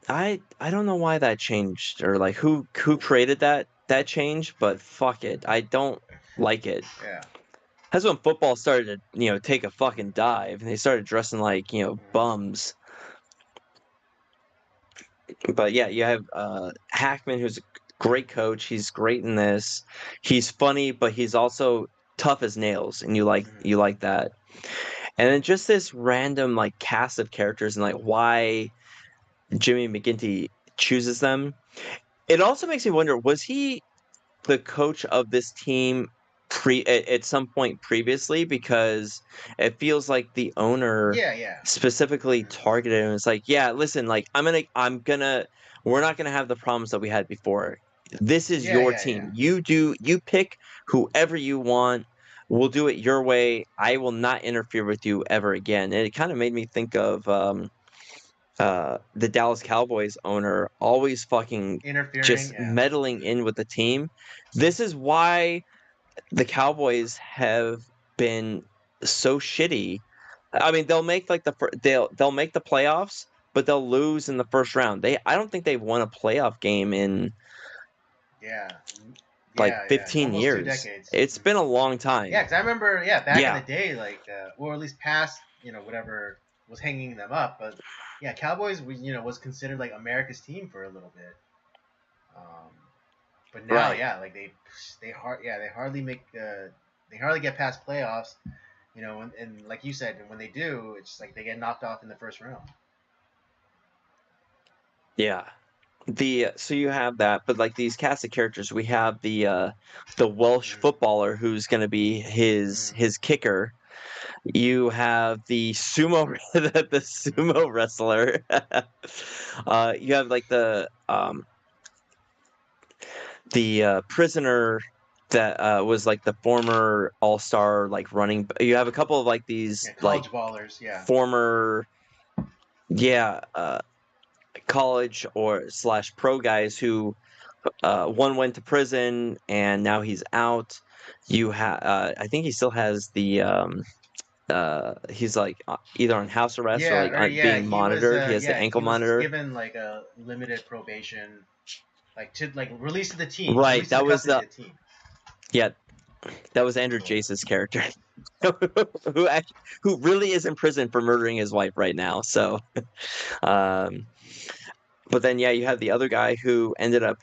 I don't know why that changed or like who created that change, but fuck it. I don't like it. Yeah. That's when football started to, take a fucking dive and they started dressing like, Mhm. bums. But yeah, you have Hackman, who's a great coach. He's great in this. He's funny, but he's also tough as nails, and you like Mhm. you like that. And then just this random like cast of characters and like why Jimmy McGinty chooses them. It also makes me wonder, was he the coach of this team at some point previously? Because it feels like the owner Yeah, yeah. specifically Mhm. targeted him. It's like, yeah, listen, like we're not gonna have the problems that we had before. This is Yeah, your yeah, yeah. team. You pick whoever you want. We'll do it your way. I will not interfere with you ever again. And it kind of made me think of the Dallas Cowboys owner always fucking Interfering. just Yeah. meddling Mhm. in with the team. This is why the Cowboys have been so shitty. I mean, they'll make like they'll make the playoffs, but they'll lose in the first round. I don't think they've won a playoff game in Yeah. like Yeah, yeah. 15 Almost two years. decades. It's been a Mhm. long Yeah, time. because I remember, yeah, back in the Yeah. day, like, or at least past, whatever was hanging them up. But yeah, Cowboys, was considered like America's team for a little bit. Um, but now, Right. yeah, like they hardly they hardly get past playoffs. And like you said, and when they do, it's like they get knocked off in the first round. Yeah. So you have that, but like these cast of characters, we have the Welsh Mm, footballer who's going to be his mm. his kicker. You have the sumo the sumo wrestler. You have like the prisoner that was like the former all-star like running. You have a couple of like these Yeah, like college ballers. Yeah. former yeah college or slash pro guys who one went to prison and now he's out. I think he still has he's like either on house arrest or Yeah, like or yeah, being he was monitored. He has the ankle he was monitor. given like a limited probation, like to like released to the team, Right. released to the That was custody of the team. yeah, that was Andrew Cool. Jace's character. Who really is in prison for murdering his wife right now. So um but then yeah, you have the other guy who ended up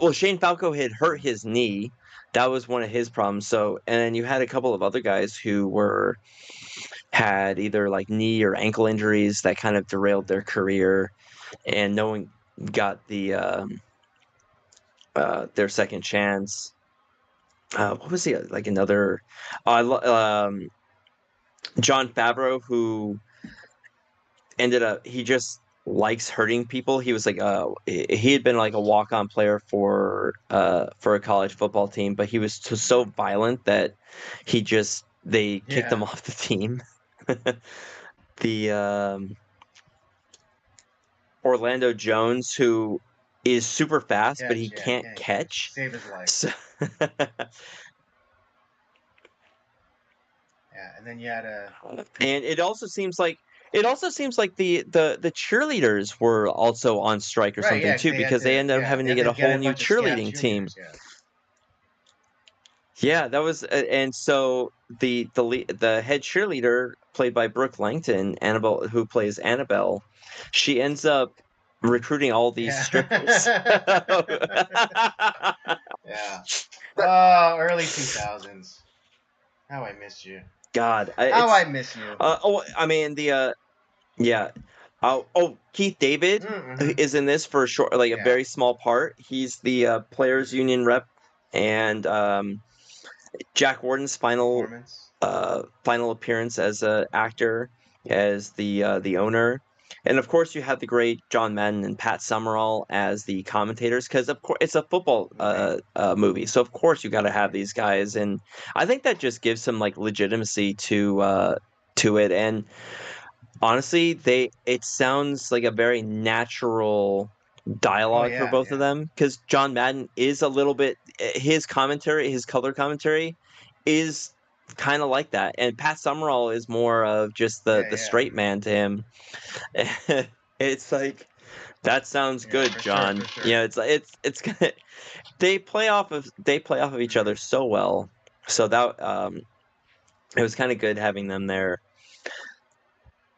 well, Shane Falco had hurt Mm. his knee. That was one of his problems. So, and then you had a couple of other guys who had either like knee or ankle injuries that kind of derailed their career, and no one got their second chance. What was he like? Another, John Favreau, who ended up he just likes hurting people. He was like he had been like a walk-on player for a college football team, but he was so violent that they kicked him Yeah, off the team. The Orlando Jones, who is super fast, but he catch. Yeah, can't can't catch. catch. Save his life. So Yeah, and then you had a and it also seems like the cheerleaders were also on strike or right. something Yeah, because too, because they ended up having they to had get to a get whole a new bunch of scav cheerleading team. cheerleaders. Yeah. Yeah, that was and so the head cheerleader played by Brooke Langton, Annabelle, who plays Annabelle, she ends up recruiting all these Yeah. strippers. Yeah. Oh, early 2000s. How I miss you. God, How I miss you. I mean yeah. Keith David Mm-hmm. is in this for a short, like a Yeah. very small part. He's the players Mm-hmm. union rep, and Jack Warden's Performance. final appearance as a actor as the owner. And of course, you have the great John Madden and Pat Summerall as the commentators, because of course it's a football movie, so of course you got to have these guys, and I think that just gives some like legitimacy to it. And honestly, it sounds like a very natural Oh dialogue for yeah, both of yeah. them, because John Madden is a little bit his commentary, his color commentary is kind of like that, and Pat Summerall is more of just Yeah, the yeah. straight man to him. It's like that sounds Yeah, good, for sure, John. for sure. You know, it's gonna they play off of each other so well. So that it was kind of good having them there.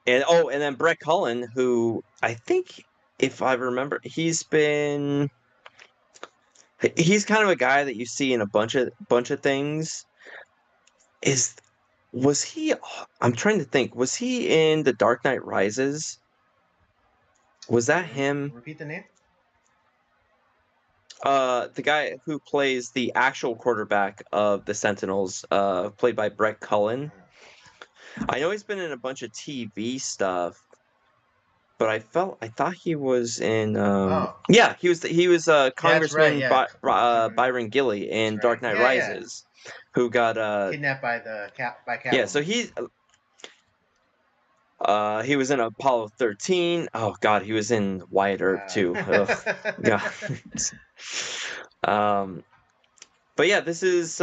And and then Brett Cullen, who I think, if I remember, he's kind of a guy that you see in a bunch of things. Is was he? I'm trying to think. Was he in The Dark Knight Rises? Was that him? Repeat the name. The guy who plays the actual quarterback of the Sentinels, played by Brett Cullen. I know he's been in a bunch of TV stuff, but I thought he was in Oh, yeah, he was that's right. Congressman Yeah, Byron Gilly in that's right. Dark Knight Yeah, yeah. Rises, who got Kidnapped by by yeah, so Catwoman. he was in Apollo 13. Oh God, he was in Wyatt Earp too. Ugh, God. But yeah, this is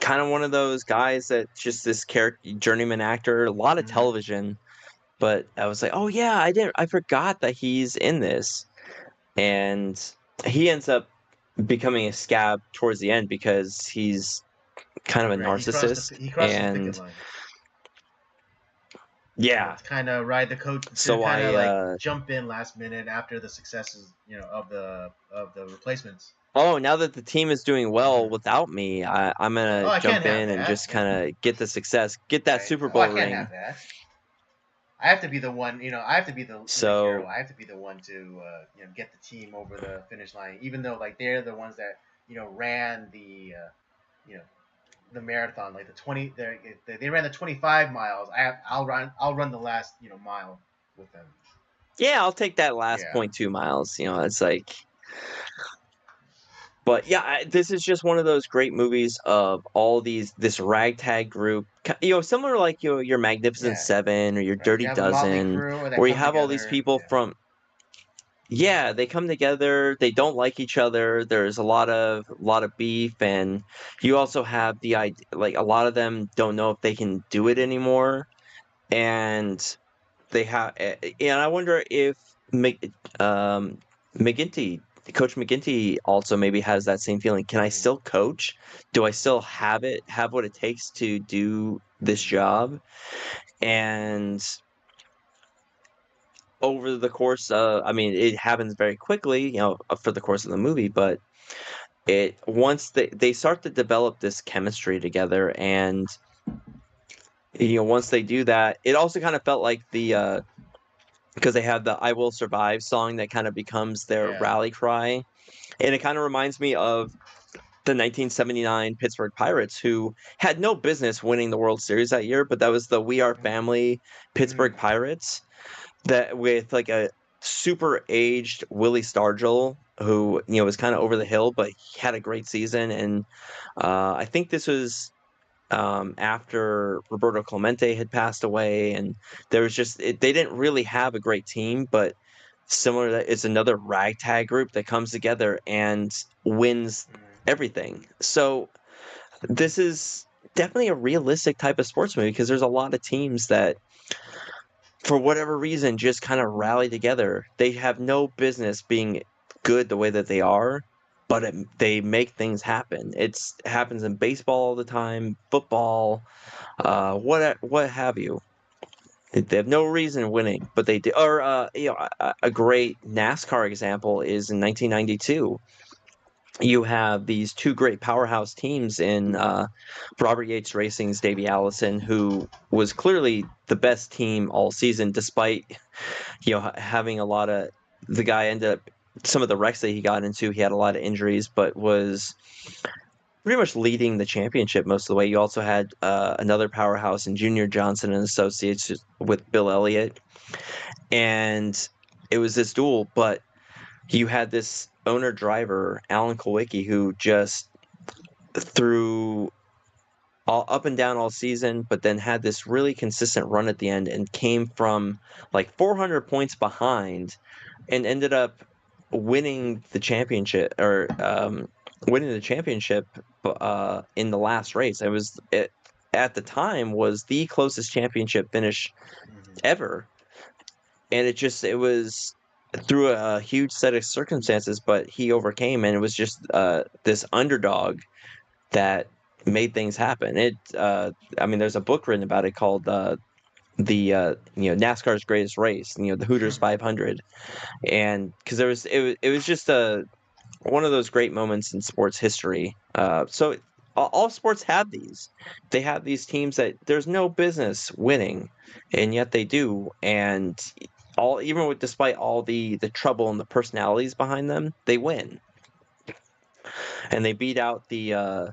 kind of one of those guys that just this character journeyman actor, a lot of television, but I was like, oh yeah, I forgot that he's in this. And he ends up becoming a scab towards the end because he's kind of a Right, narcissist. he crosses the picket And line. yeah, To kind of ride the coat, to so kind of like jump in last minute after the successes, of the replacements. oh, now that the team is doing well without me, I'm Oh, gonna I can't jump have in and that. just kind of get the success, get that Right. Super Oh, I Bowl can't ring. have that. I have to be the one. I have to be the hero. So I have to be the one to get the team over the finish line, even though like they're the ones that ran the you know the marathon, like the 20. They ran the 25 miles. I'll run the last mile with them. yeah, I'll take that last Yeah. 0.2 miles. It's like, but yeah, this is just one of those great movies of all this ragtag group, similar like your Magnificent Yeah. Seven or your Right. You Dirty have a motley Dozen, crew that where you come have all these together. people Yeah. from, yeah, they come together, they don't like each other, there's a lot of beef, and you also have the idea, like a lot of them don't know if they can do it anymore, and they have, and I wonder if um, McGinty, Coach McGinty, also maybe has that same feeling. Can I still coach? Do I still have what it takes to do this job? And over the course, I mean, it happens very quickly, for the course of the movie, but once they start to develop this chemistry together, and once they do that, it also kind of felt like because they have the "I Will Survive" song that kind of becomes their Yeah. rally cry, and it kind of reminds me of the 1979 Pittsburgh Pirates, who had no business winning the World Series that year, but that was the "We Are Family" Pittsburgh Pirates, that with like a super aged Willie Stargell, who was kind of over the hill, but he had a great season. And I think this was after Roberto Clemente had passed away, and there was they didn't really have a great team, but similar to that, it's another ragtag group that comes together and wins everything. So this is definitely a realistic type of sports movie, because there's a lot of teams that, for whatever reason, just kind of rally together. They have no business being good the way that they are, but they make things happen. It happens in baseball all the time, football, what have you. They have no reason winning, but they do. Or a great NASCAR example is in 1992. You have these two great powerhouse teams in Robert Yates Racing's Davey Allison, who was clearly the best team all season, despite having a lot of, the guy ended up, some of the wrecks that he got into, he had a lot of injuries, but was pretty much leading the championship most of the way. You also had another powerhouse in Junior Johnson and Associates with Bill Elliott, and it was this duel. But you had this owner driver, Alan Kulwicki, who just threw all up and down all season, but then had this really consistent run at the end and came from like 400 points behind and ended up winning the championship or winning the championship in the last race. It at the time was the closest championship finish Hmm. ever, and it was through a huge set of circumstances, but he overcame, and it was just this underdog that made things happen. I mean, there's a book written about it called NASCAR's Greatest Race, the Hooters 500, and because it was just one of those great moments in sports history. So all sports have these. They have these teams that there's no business winning, and yet they do. And despite all the trouble and the personalities behind them, they win, and they beat out the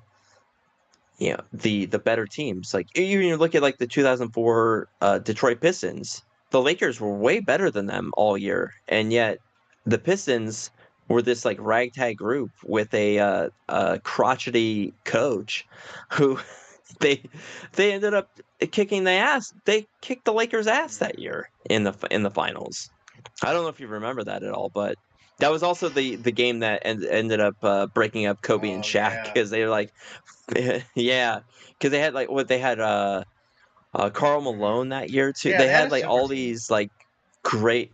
better teams. Like even you look at like the 2004 Detroit Pistons, the Lakers were way better than them all year, and yet the Pistons were this like ragtag group with a crotchety coach who they they ended up kicking the ass. They kicked the Lakers' ass that year in the finals. I don't know if you remember that at all, but that was also the game that ended up breaking up Kobe and Oh Shaq yeah, because they were like, yeah, because they had like what they had Karl hmm Malone that year too. yeah. They They had had a like super all team. these like great.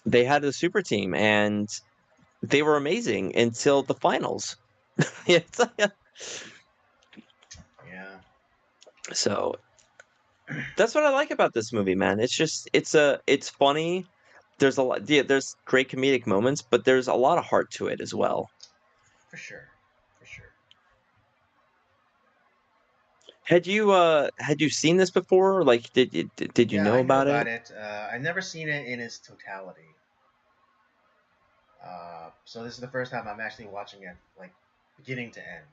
They had a super team and they were amazing until Hmm. the finals. It's like Yeah. so that's what I like about this movie, man. It's just it's funny. There's a lot. Yeah, there's great comedic moments, but there's a lot of heart to it as well. For sure. For sure. Had you seen this before? Like, did you Yeah, know I knew about about it? it. I never seen it in its totality. So this is the first time I'm actually watching it, like beginning to end.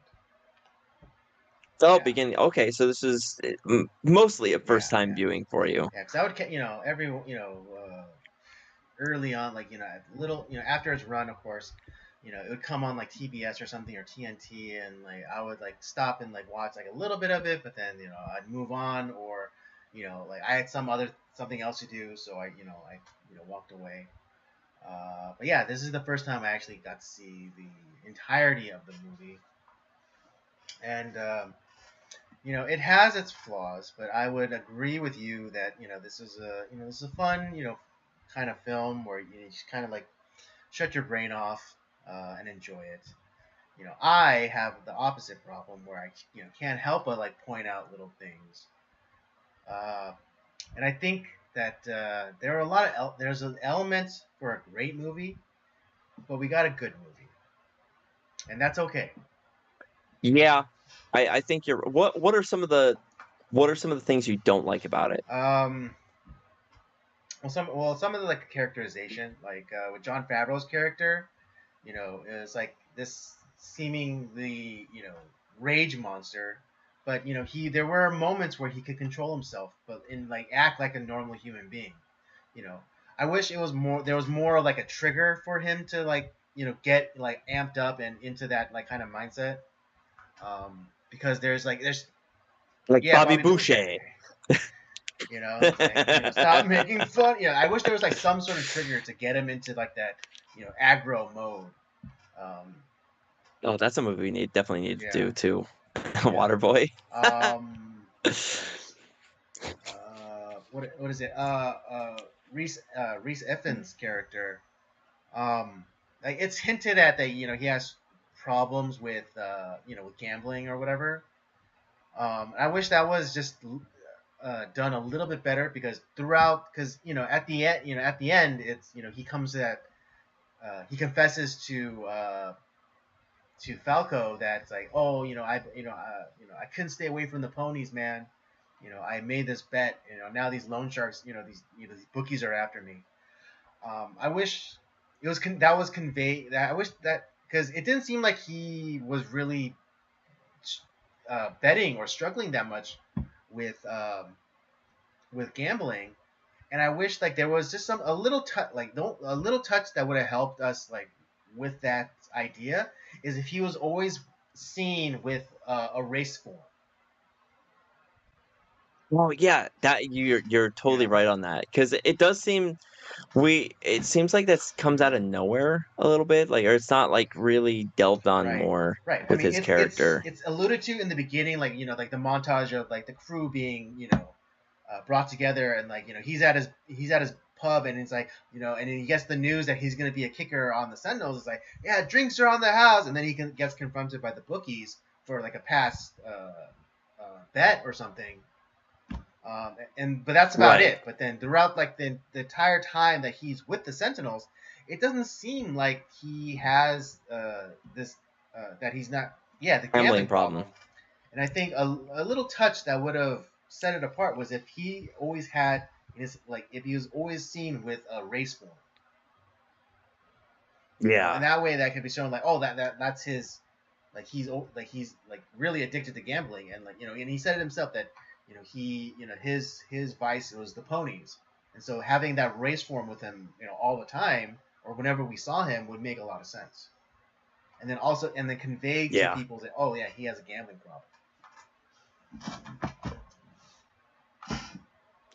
Oh, Yeah, beginning. Okay, so this is mostly a yeah, first time yeah, viewing for you. yeah. Because I would, every, early on, like little, after its run, of course, it would come on like TBS or something or TNT, and like I would like stop and like watch like a little bit of it, but then I'd move on, or like I had something else to do, so I walked away. But yeah, this is the first time I actually got to see the entirety of the movie, and it has its flaws, but I would agree with you that this is a fun kind of film where you just kind of like shut your brain off and enjoy it. I have the opposite problem where I can't help but like point out little things, uh, and I think that there are a lot of there's an element for a great movie, but we got a good movie, and that's okay. Yeah, I think you're. What are some of the things you don't like about it? Um, some of the like characterization, like with John Favreau's character, is like this seemingly rage monster, but he there were moments where he could control himself, but in like act like a normal human being. You know, I wish it was more. There was more like a trigger for him to like get like amped up and into that like kind of mindset. Because there's Like yeah, Bobby Bobby Boucher. Boucher. Like stop making fun. I wish there was like some sort of trigger to get him into like that aggro mode. Um, Oh, that's a movie we definitely need to yeah, do too. yeah. Waterboy. What else? What is it? Reese Effens' character. Um, like it's hinted at that he has problems with with gambling or whatever. I wish that was just done a little bit better because because at the end, it's he comes to that he confesses to Falco that it's like, oh, I couldn't stay away from the ponies, man. I made this bet. Now these loan sharks, these bookies are after me. I wish it was that was conveyed. That I wish that because it didn't seem like he was really betting or struggling that much with gambling. And I wish like there was just a little touch, like a little touch that would have helped us like with that idea is if he was always seen with a race form. Well, yeah, that you're totally right on that because it does seem it seems like this comes out of nowhere a little bit, like, or it's not like really delved on Right. more Right. I with mean, his character. it's alluded to in the beginning, like like the montage of like the crew being brought together, and like he's at his pub, and it's like and he gets the news that he's gonna be a kicker on the Sentinels. It's like, yeah, drinks are on the house, and then gets confronted by the bookies for like a past bet or something. But that's about Right. it. But then throughout like the entire time that he's with the Sentinels, it doesn't seem like he has this that he's not the gambling problem. And I think a little touch that would have set it apart was if he always had if he was always seen with a race form. Yeah. And that way that could be shown like, oh, that's his, like he's like really addicted to gambling, and like and he said it himself that he his vice was the ponies, and so having that race form with him all the time or whenever we saw him would make a lot of sense, and then convey to people that, oh yeah, he has a gambling problem.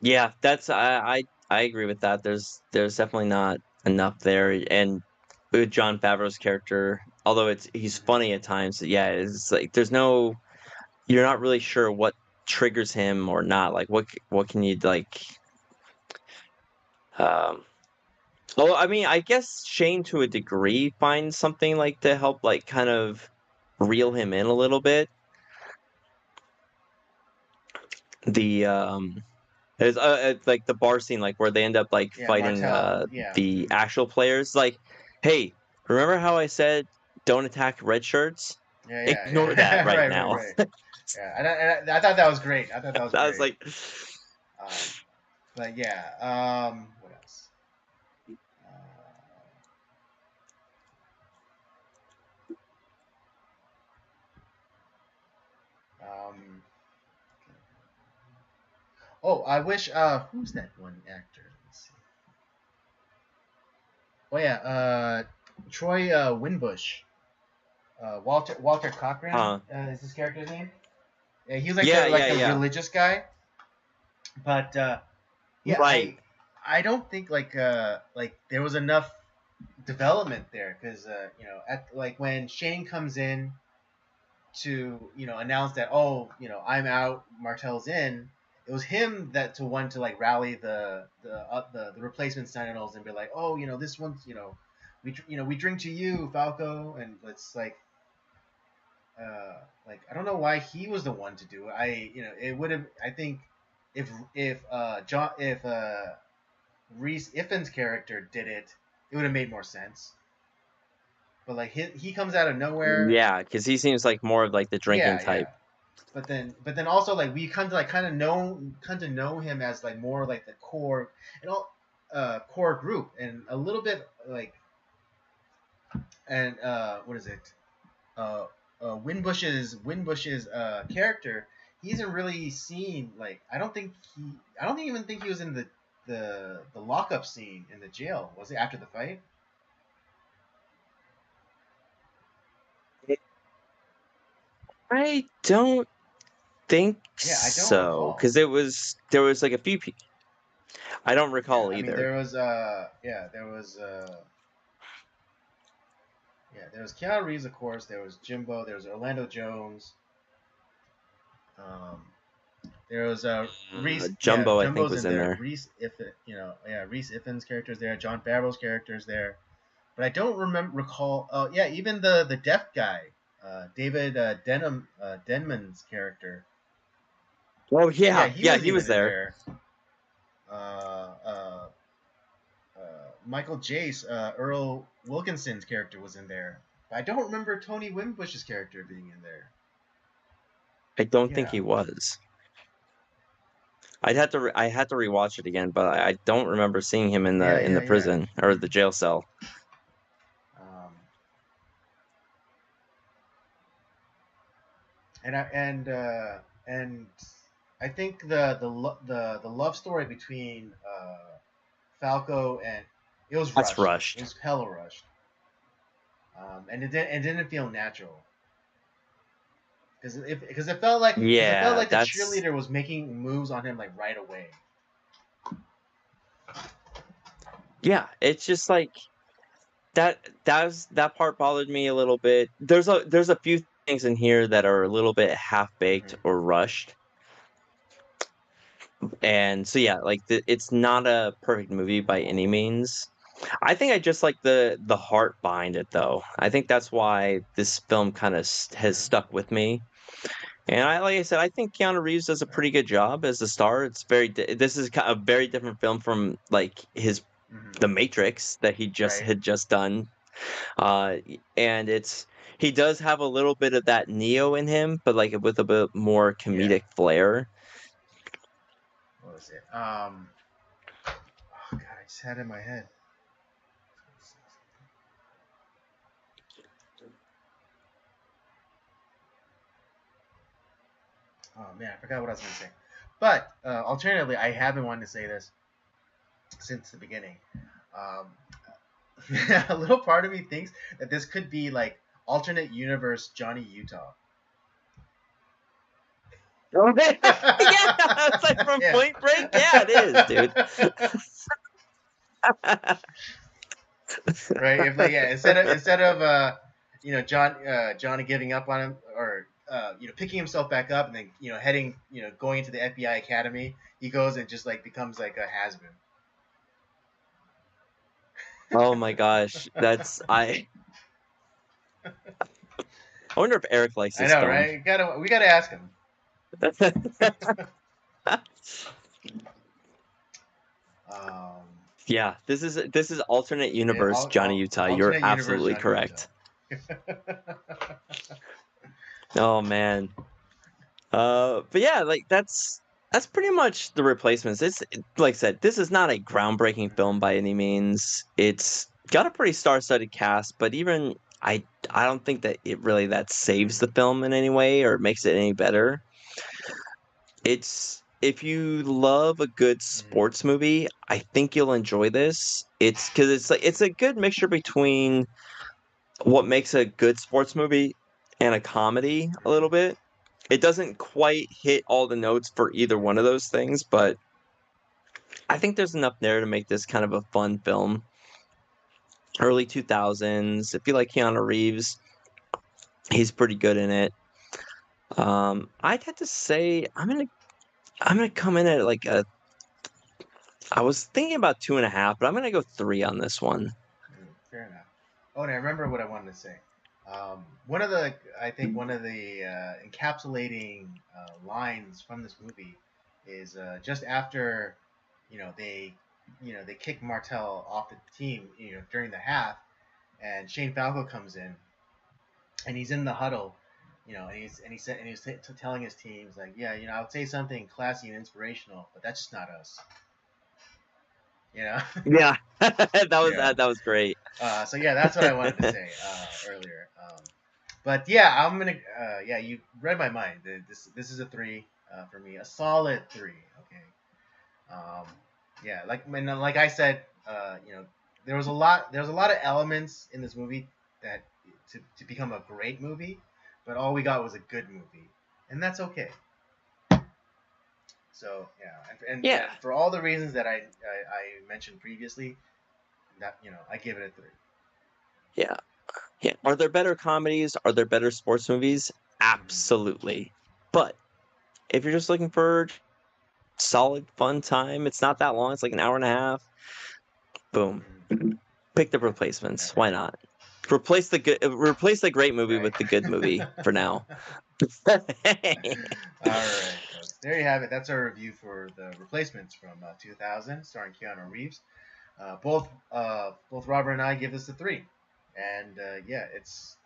Yeah, that's I agree with that. There's definitely not enough there, and with Jon Favreau's character, although he's funny at times, yeah, it's like you're not really sure what triggers him or not. Like what can you like well, I mean, I guess Shane to a degree finds something like to help like kind of reel him in a little bit. The there's like the bar scene, like where they end up like fighting Martel, the actual players. Like, hey, remember how I said don't attack red shirts? Ignore that right now. Right. Yeah, I thought that was great. I thought that was great. I was like, but yeah, what else? Oh, I wish. Who's that one actor? Let's see. Oh yeah, Troy Winbush. Walter Cochran is his character's name. Yeah, he was like a religious guy. But right. I don't think like there was enough development there, because at like when Shane comes in to announce that, oh, I'm out, Martel's in. It was him that to like rally the replacement Sentinels and be like, oh, this one's we drink to you, Falco, and it's like I don't know why he was the one to do it. It would have, I think if Rhys Ifans' character did it, it would have made more sense. But like he comes out of nowhere. Yeah, because he seems like more of like the drinking type. Yeah. But then also like we come to like kind of know him as like more like the core and all core group, and a little bit like, and what is it? Winbush's character, he isn't really seen. Like I don't even think he was in the lockup scene in the jail. Was it after the fight? I don't think so, because there was like a few people. I don't recall either. I mean, there was there was Keanu Reeves, of course. There was Jimbo. There was Orlando Jones. There was Rhys. Jumbo, I think, was in there. Rhys Ifans' character's there. Jon Favreau's character's there, but I don't recall. Oh yeah, even the deaf guy, David Denman's character. Oh yeah, he was there. Michael Jace, Earl Wilkinson's character was in there. But I don't remember Tony Winbush's character being in there. I don't think he was. I had to rewatch it again, but I don't remember seeing him in the prison or the jail cell. And I think the love story between Falco and it was That's rushed. It rushed. was hella rushed, and it didn't feel natural because it felt Yeah, like the that's cheerleader was making moves on him like right away. yeah. It's just like that part bothered me a little bit. There's a few things in here that are a little bit half baked Hmm. or rushed, and so yeah, like it's not a perfect movie by any means. I think I just like the heart behind it though. I think that's why this film kind of has Hmm. stuck with me. And like I said, I think Keanu Reeves does a Right. pretty good job as the star. This is a very different film from like his Hmm. The Matrix that he just Right. had just done. And he does have a little bit of that Neo in him, but like with a bit more Yeah. comedic flair. What was it? Oh God, I just had it in my head. Oh man, I forgot what I was gonna say. But alternatively, I have been wanting to say this since the beginning. Um, a little part of me thinks that this could be like alternate universe Johnny Utah. Yeah, it's like from Yeah. Point Break. Yeah, it is, dude. Right. If like yeah, instead of Johnny giving up on him or picking himself back up and then heading going into the FBI academy, he goes and just like becomes like a has been. Oh my gosh, I wonder if Eric likes I this know, film. right? We gotta ask him. Um, Yeah, this is alternate universe Johnny Utah. You're alternate universe absolutely Johnny Utah. correct. Oh man. But yeah, like that's pretty much the replacements. It's like I said, this is not a groundbreaking film by any means. It's got a pretty star-studded cast, but even I don't think that it really that saves the film in any way or makes it any better. It's if you love a good Mhm. sports movie, I think you'll enjoy this. It's because it's like it's a good mixture between what makes a good sports movie and a comedy a Mhm. little bit. It doesn't quite hit all the notes for either one of those things, but I think there's enough there to make this kind of a fun film. Early 2000s. If you like Keanu Reeves, he's pretty good in it. I'd have to say I'm gonna come in at like a I was thinking about 2.5, but I'm gonna go 3 on this one. Fair enough. Oh, and I remember what I wanted to say. I think one of the encapsulating lines from this movie is just after, they kick Martel off the team, during the half, and Shane Falco comes in, and he's in the huddle, and he's telling his teams like, yeah, I would say something classy and inspirational, but that's just not us, you know. Yeah, Yeah. that was great. So yeah, that's what I wanted to say earlier. But yeah, I'm gonna. Yeah, you read my mind. This is a three for me, a solid three. Okay. Um, yeah, like I said, there was a lot of elements in this movie that to become a great movie, but all we got was a good movie, and that's okay. So yeah, and Yeah, for all the reasons that I mentioned previously, that I give it a three. yeah, yeah. Are there better comedies? Are there better sports movies? Mm-hmm. Absolutely. But if you're just looking for solid fun time, it's not that long. It's like an hour and a half. Boom. Mm-hmm. Pick the All replacements. Why right. not? Replace the great movie with the good movie for now. All right, folks. There you have it. That's our review for the replacements from 2000, starring Keanu Reeves. Both Robert and I give this a three, and yeah, it's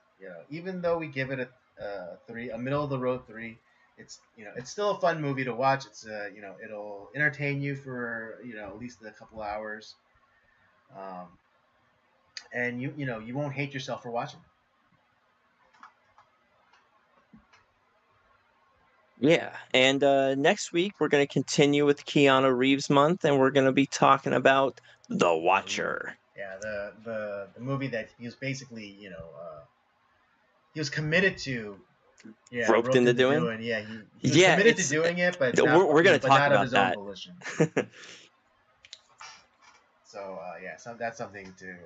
even though we give it a three, a middle of the road three, it's still a fun movie to watch. It's it'll entertain you for at least a couple hours, um, and you won't hate yourself for watching. Yeah, and next week we're going to continue with Keanu Reeves month, and we're going to be talking about The Watcher. Yeah, the movie that he was basically, he was committed to. Yeah, Roped into doing? Yeah, he was Yeah, committed to it's doing it, but we're going to but talk not of about his own that. volition. So yeah, that's something to.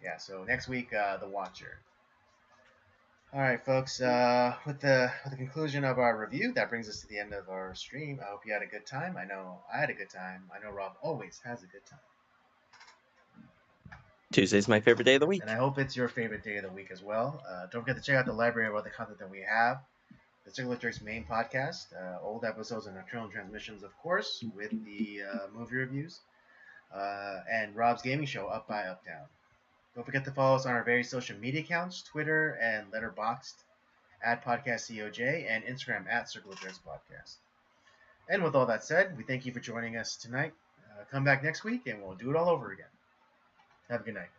Yeah, so next week, The Watcher. All right, folks. With the conclusion of our review, that brings us to the end of our stream. I hope you had a good time. I know I had a good time. I know Rob always has a good time. Tuesday's my favorite day of the week. And I hope it's your favorite day of the week as well. Don't forget to check out the library of other content that we have. The Circular Jerks main podcast, old episodes and nocturnal transmissions, of course, with the movie reviews, and Rob's gaming show, Up by Up Down. Don't forget to follow us on our various social media accounts, Twitter and Letterboxd @PodcastCOJ, and Instagram @Circular Jerks Podcast. And with all that said, we thank you for joining us tonight. Come back next week and we'll do it all over again. Have a good night.